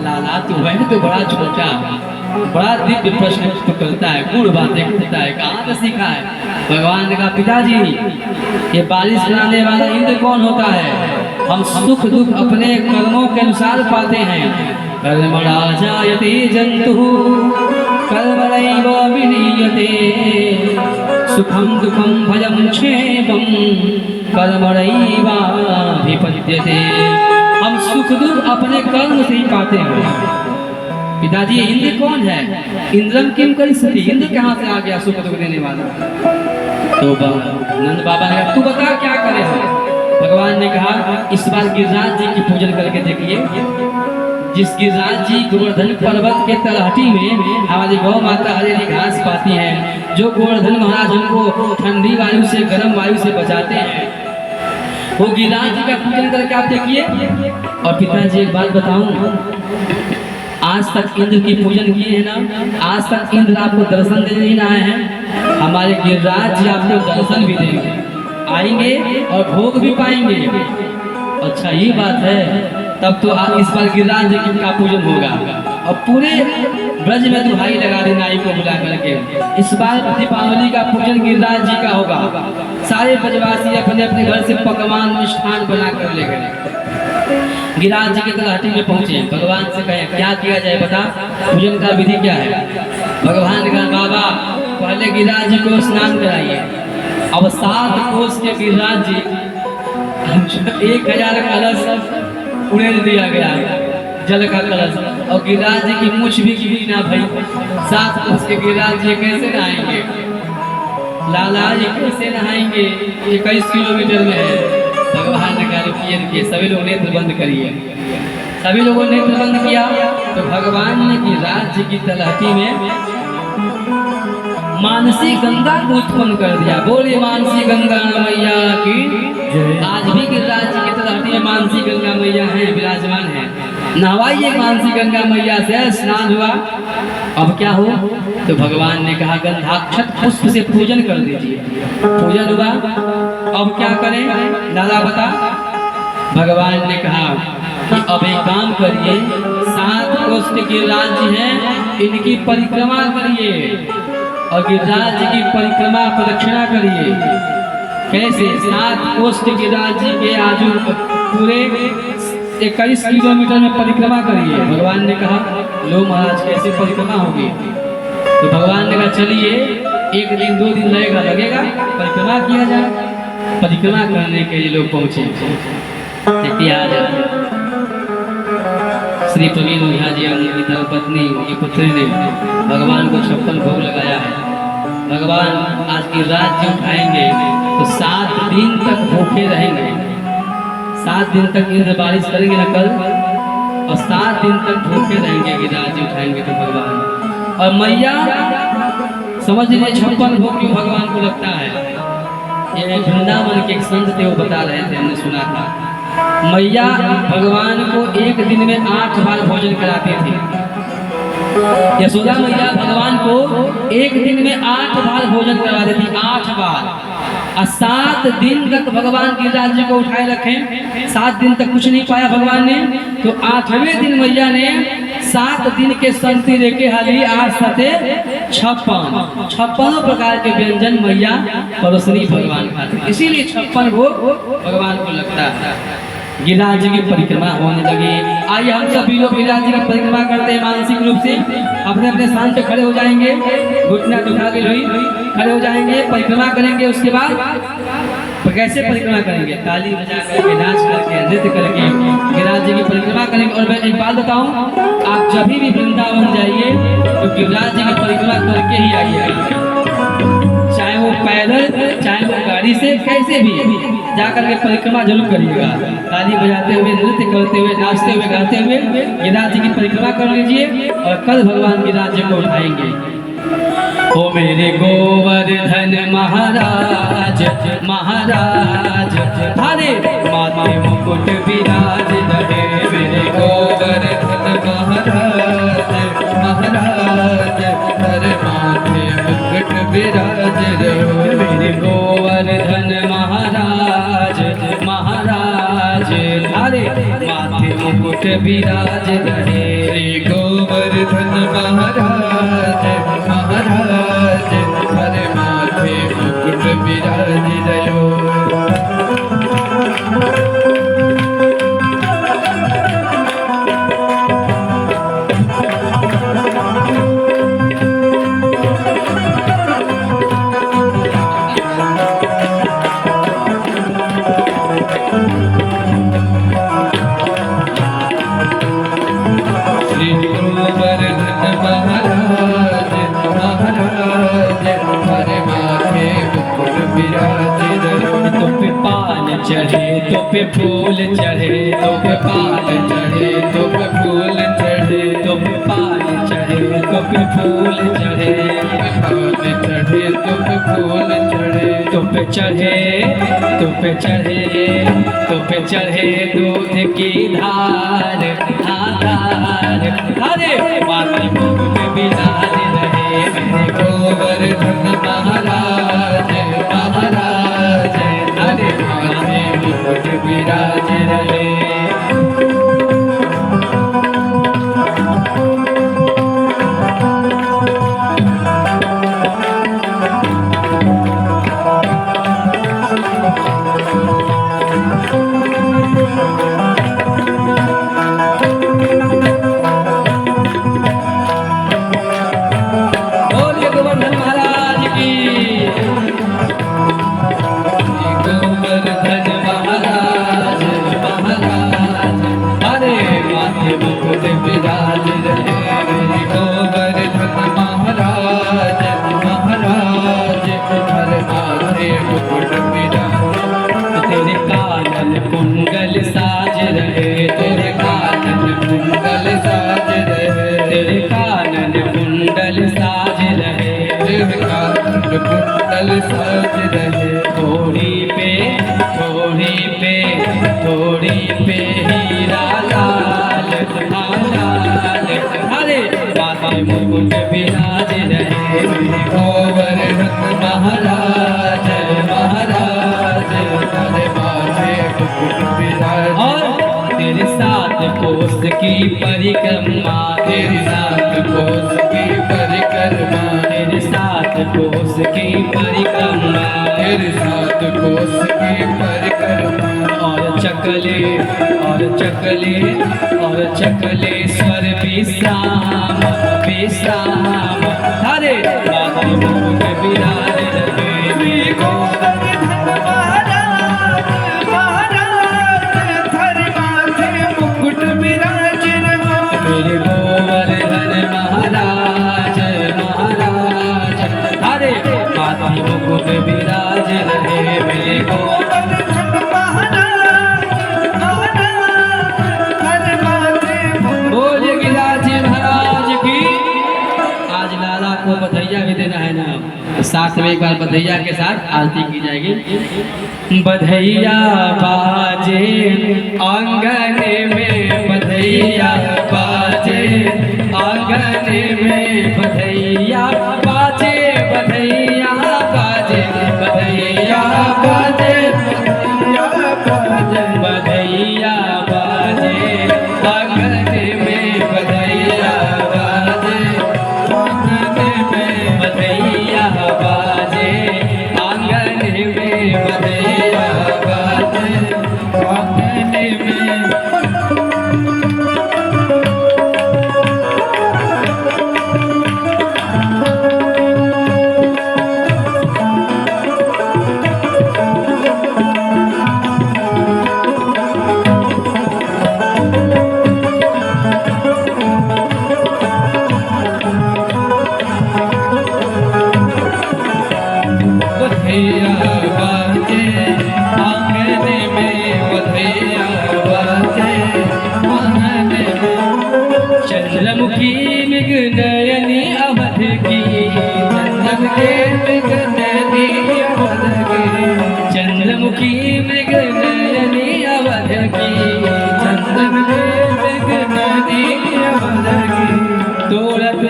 लाला तू वह तो बड़ा छोटा, बड़ा दिव्य प्रश्न तो करता है, गुड़ बातें करता है, कहाँ से सीखा है? भगवान ने कहा पिताजी ये बारिश कराने वाला इंद्र कौन होता है? हम सुख दुख अपने कर्मों के अनुसार पाते हैं। कर्मणाजायते जंतुः कर्मणैव विलीयते, सुखम दुखम भयं क्षेमं कर्मणैवाभिपद्यते। हम सुख दुख अपने कर्म से ही पाते हैं। पिताजी ये इंद्र कौन है? इंद्रम किम करिष्यति, इंद्र कहाँ से आ गया सुख दुख देने वाला? तो नंद बाबा ने कहा तू बता क्या करे हम? भगवान ने कहा इस बार गिरिराज जी की पूजन करके देखिए। जिस गिरिराज जी गोवर्धन पर्वत के तलहटी में हमारी गौ माता हरी हरी घास पाती हैं, जो गोवर्धन महाराज हमको ठंडी वायु से गर्म वायु से बचाते हैं, वो गिरिराज जी का पूजन करके आप देखिए। और पिताजी एक बात बताऊं, आज तक इंद्र की पूजन किए हैं ना, आज तक इंद्र आपको दर्शन देने नहीं आए हैं। हमारे गिरिराज जी आपको दर्शन भी देंगे, आएंगे और भोग भी पाएंगे। अच्छा ये बात है, तब तो इस बार गिरिराज जी का पूजन होगा और पूरे ब्रज में दुहाई लगा दी नाई को बुला करके। इस बार दीपावली का पूजन गिरिराज जी का होगा। सारे ब्रजवासी अपने अपने घर से पकवान मिष्ठान बना कर ले गए। गिरिराज जी के तलहटी में पहुंचे, भगवान से कहे क्या किया जाए बता, पूजन का विधि क्या है? भगवान ने कहा बाबा पहले गिरिराज जी को स्नान कराइए। अब 7 कोस के गिरिराज जी 1000 कलश उड़ेल दिया गया जल का कलश, और गिरिराज जी की मूछ भी गिरी ना भाई। 7 कोस के गिरिराज जी कैसे नहाएंगे? लाला जी कैसे नहाएंगे? 21 किलोमीटर में है। भगवान ने कहा रुकिए, सभी लोग नेत्र बंद करिए। सभी लोगों ने नेत्र बंद किया तो भगवान ने गिरिराज जी की तलहटी में मानसी गंगा को उत्पन्न कर दिया। बोले मानसी गंगा मैया की। आज भी गिरिराज जी की तलहटी में मानसी गंगा मैया है, विराजमान है। नहवाइए मानसी गंगा मैया से, स्नान हुआ। अब क्या हो? तो भगवान ने कहा गंधाक्षत पुष्प से पूजन कर दीजिए। पूजन हुआ, अब क्या करें लाला बता? भगवान ने कहा कि अब एक काम करिए, 7 कोस के गिरिराज जी हैं, इनकी परिक्रमा करिए और गिरिराज जी की परिक्रमा प्रदक्षिणा करिए। कैसे? 7 कोस के गिरिराज जी के आजू पूरे 21 किलोमीटर में परिक्रमा करिए। भगवान ने कहा लो महाराज कैसे परिक्रमा होगी? तो भगवान ने कहा चलिए 1 दिन 2 दिन लगेगा, परिक्रमा किया जाए। परिक्रमा करने के लिए लोग पहुंचे। श्री प्रवीण ओझा जी उनकी धर्मपत्नी उनकी पुत्री ने भगवान को 56 भोग लगाया है। भगवान आज की रात जो उठाएंगे तो 7 दिन तक भूखे रहेंगे। 7 दिन तक इंद्र बारिश करेंगे न कल, और 7 दिन तक भूखे रहेंगे कि रात जो उठाएंगे तो भगवान। और मैया समझ लीजिए 56 भोग क्यों भगवान को लगता है। ये वृंदावन के एक संत थे, वो बता रहे थे, हमने सुना था। मैया भगवान को एक दिन में 8 बार भोजन कराती थी। यशोदा मैया भगवान को एक दिन में 8 बार भोजन करा देती, 8 बार। और 7 दिन तक भगवान गिरिराज जी को उठाए रखें। 7 दिन तक कुछ नहीं पाया भगवान ने, तो 8वें दिन मैया ने 7 दिन के संति लेके हाली 8 सते 56 प्रकार के व्यंजन मैया परोसनी भगवान खाते। इसीलिए 56 भोग भगवान को लगता है। गिरिराज जी की परिक्रमा होने लगी। आइए हम सभी लोग गिरिराज जी की परिक्रमा करते हैं मानसिक रूप से। अपने अपने स्थान पे खड़े हो जाएंगे, घुटना दुखा के खड़े हो जाएंगे, परिक्रमा करेंगे। उसके बाद कैसे परिक्रमा करेंगे? ताली बजा करके, नाच करके, नृत्य करके गिरिराज जी की परिक्रमा करेंगे। और मैं एक बात बताऊं, आप जब भी वृंदावन जाइए तो गिरिराज जी की परिक्रमा करके ही आइए, चाहे वो पैदल चाहे वो गाड़ी से, कैसे भी जाकर के परिक्रमा जरूर करिएगा। ताली बजाते हुए, नृत्य करते हुए, नाचते हुए, गाते हुए गिरिराज जी की परिक्रमा कर लीजिए और कल भगवान गिरिराज जी को उठाएंगे। ओ मेरे गोवर्धन महाराज महाराज, हरे माथे मुकुट विराज रहे। मेरे गोवर्धन महाराज महाराज, हरे मुकुट विराज रहे। श्री गोवर्धन महाराज महाराज हर माथे मुकुट विराज रहो। चढ़े तो पे फूल चढ़े तो पे पान चढ़े तो पे फूल चढ़े तो पे पान चढ़े तो पे फूल चढ़े पान चढ़े तो पे फूल चढ़े तो पे चढ़े तो पे चढ़े तो पे चढ़े दूध की धार धार। अरे माथे मुकुट विराज रहे मेरे गोवर्धन महाराज महाराज हरे माथे मुकुट विराज रहे। तेरे कानन कुंडल साज रहे तेरे कानन कुंडल साज रहे तेरे कानन कुंडल साज रहे तेरे कानन कुंडल साज रहे। थोड़ी पे थोड़ी पे थोड़ी पे हीरा लाल लाल। अरे माथे मुकुट विराज रहे गोवर्धन महाराज महाराज हरे माथे मुकुट विराज। और तेरे साथ कोस की परिक्रमा तेरे साथ कोस की परिक्रमा तेरे साथ कोस की परिक्रमा तेरे साथ कोस की परिक्रमा। और चकले और चकले और चकले स्वर विश्राम विश्राम। हरे माथे मुकुट विराज रहे श्री गोवर्धन महाराज महाराज हरे माथे मुकुट विराज रहे मेरे गोवर्धन महाराज महाराज हरे माथे मुकुट विराज रहे मेरे गोवर्धन महाराज महाराज हरे माथे। बोलिए गिरिराज महाराज की। आज लाला को बधैया भी देना है ना, साथ में एक बार बधैया के साथ आरती की जाएगी। बधैया बाजे आंगन में बधैया बाजे आंगन में बधैया बाजे बधैया बाजे बधैया बाजे बधैया बाजे आंगन में बधैया बाजे बधैया बाजे आंगन में बधैया बाजे आंगन में। चंद्रमुखी मृग नयनी अवध की चंद्रमुखी मृग नयनी अवध की मृग नयनी अवध की दौलत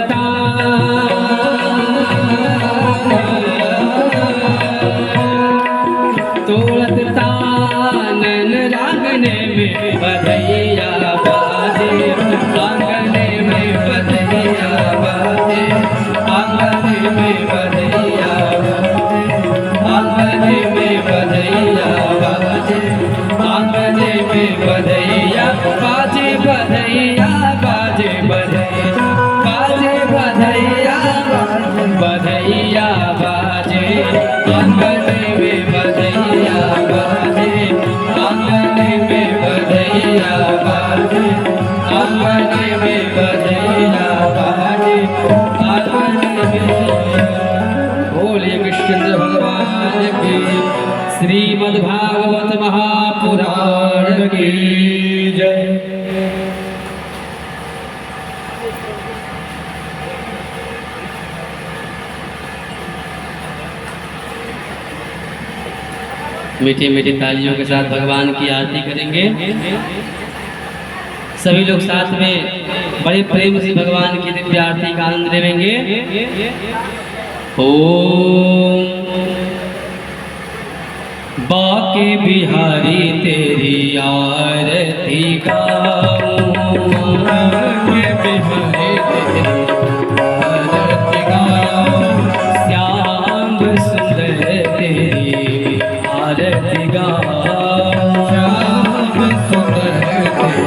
तोड़त तानन रागने में बधैया। में बधैया बाजे बधैया बाजे बधैया बाजे बधैया बधैया बाजे आंगन में बधैया बाजे आंगन में बधैया बाजे आंगन में बधैया बाजे आंगन में। बोलिए कृष्ण भगवान की श्रीमद्भागवत महापुराण की जय। मीठी मीठी तालियों के साथ भगवान की आरती करेंगे। सभी लोग साथ में बड़े प्रेम से भगवान की दिव्य आरती का आनंद लेंगे। ओम बाके बिहारी तेरी आरती गाऊं बाके बिहारी तेरी आरती गाऊं श्याम सुंदर तेरी आरती गाऊं श्याम सुंदर तेरी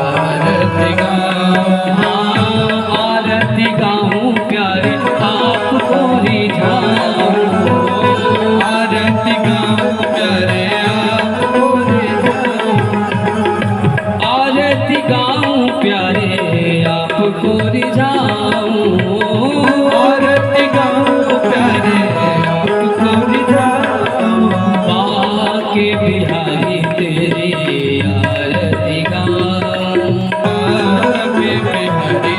आरती गाऊं आरती गाऊं प्यारे आपको रिझाऊं आरती गाऊं प्यारे आपको रिझाऊं आरती गाऊं प्यारे आपको रिझाऊं आरती गाऊं प्यारे आपको रिझाऊं बाके बिहारी तेरी आरती गाऊं बाके बिहारी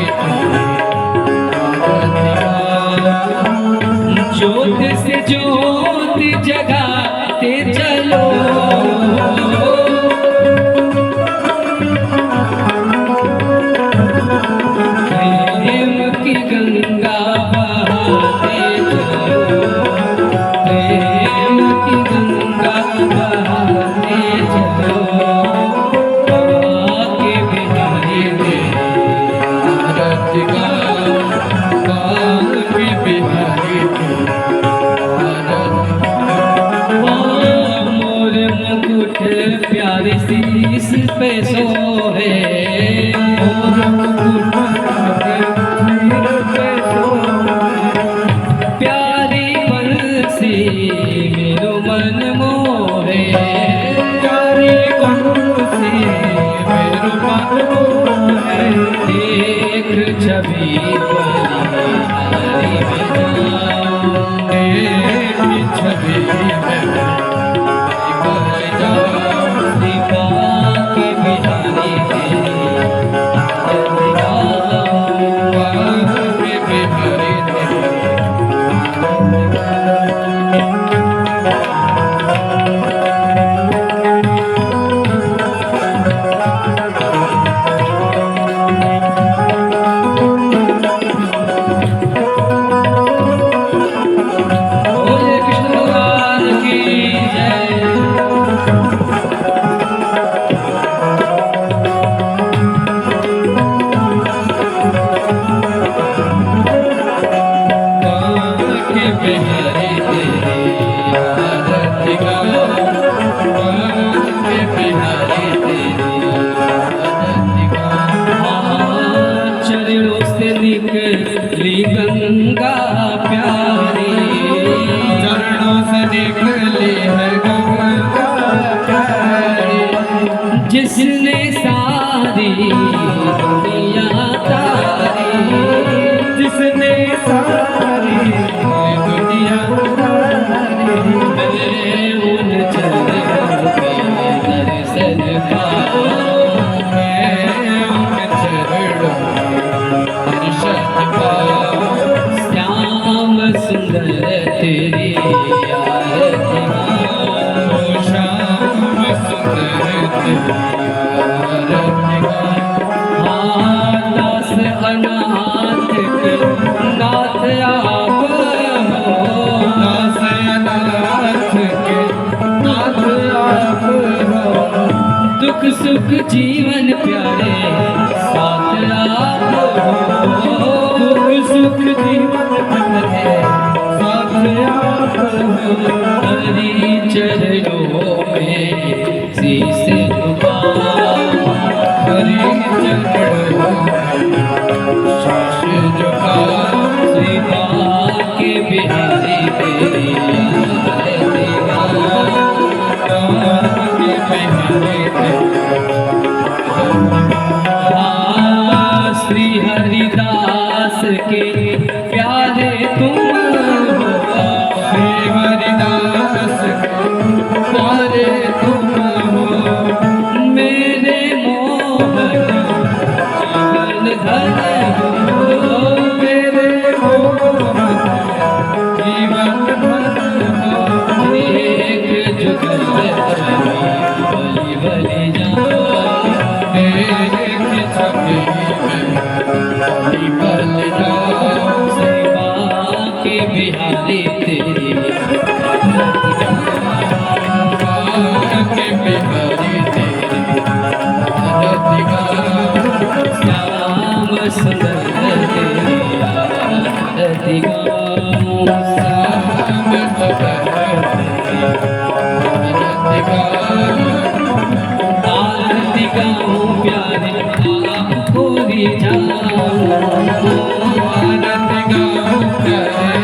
ज्योत से ज्योत जगाते चलो प्रेम की गंगा बहाते चलो प्रेम की गंगा बहाते चलो बाके बिहारी आरती गाऊं बाके बिहारी मोर मुकुट प्यारे शीश पे सोहे मोर मुकुट पे सोहे प्यारी बंसी मेरो मन मोहे प्यारी बंसी मेरो मन मोहे देख छवि परी हरी बिजाऊं देख छवि निकली गंगा प्यारी चरणों से निकली है गंगा प्यारी जिसने सारी दुनिया तारी जिसने सारी दुनिया तारी मैं उन चरणों के दर्शन पाऊं मैं उन चरणों श्याम सुंदर तेरी आरती गाऊं श्याम सुंदर तेरी आरती गाऊं दास अनाथ के नाथ आप हो दास अनाथ के नाथ आप हो दुख सुख जीवन प्यारे साथ आप हो दुख सुख जीवन प्यारे साथ आप हो हरि चरणों में शीश शीश झुका श्री के बिहारी तेरी आरती श्री हरिदास के प्यारे तुम हो, श्री हरिदास के प्यारे तुम हो, मेरे मोहन जीवन धन हो, मेरे मोहन जीवन धन हो, एक जुगल बलि बलि जाओ, एक छवि बलि बलि जाओ, सेवा के बिहारी तेरी के बिहारी तेरी आरती गाओ, श्याम सुंदर तेरी आरती गाओ, श्याम सुंदर तेरी आरती गाओ, आरती गाओ प्यारे आप पूरी जाओ, आरती गाओ प्यारे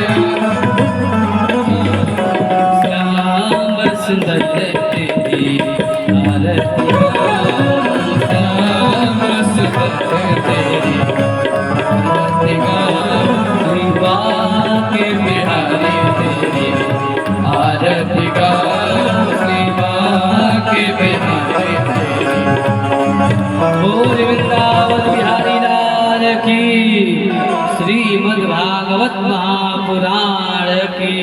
श्याम सुंदर तेरी आरती गाओ, श्याम सुंदर तेरी आरती गाओ, विवा के बिहारी तेरी आरती गाओ, विवा के बिहारी तेरी। बोल वृंदावन बिहारी लाल की, श्रीमद् भागवत महापुराण की।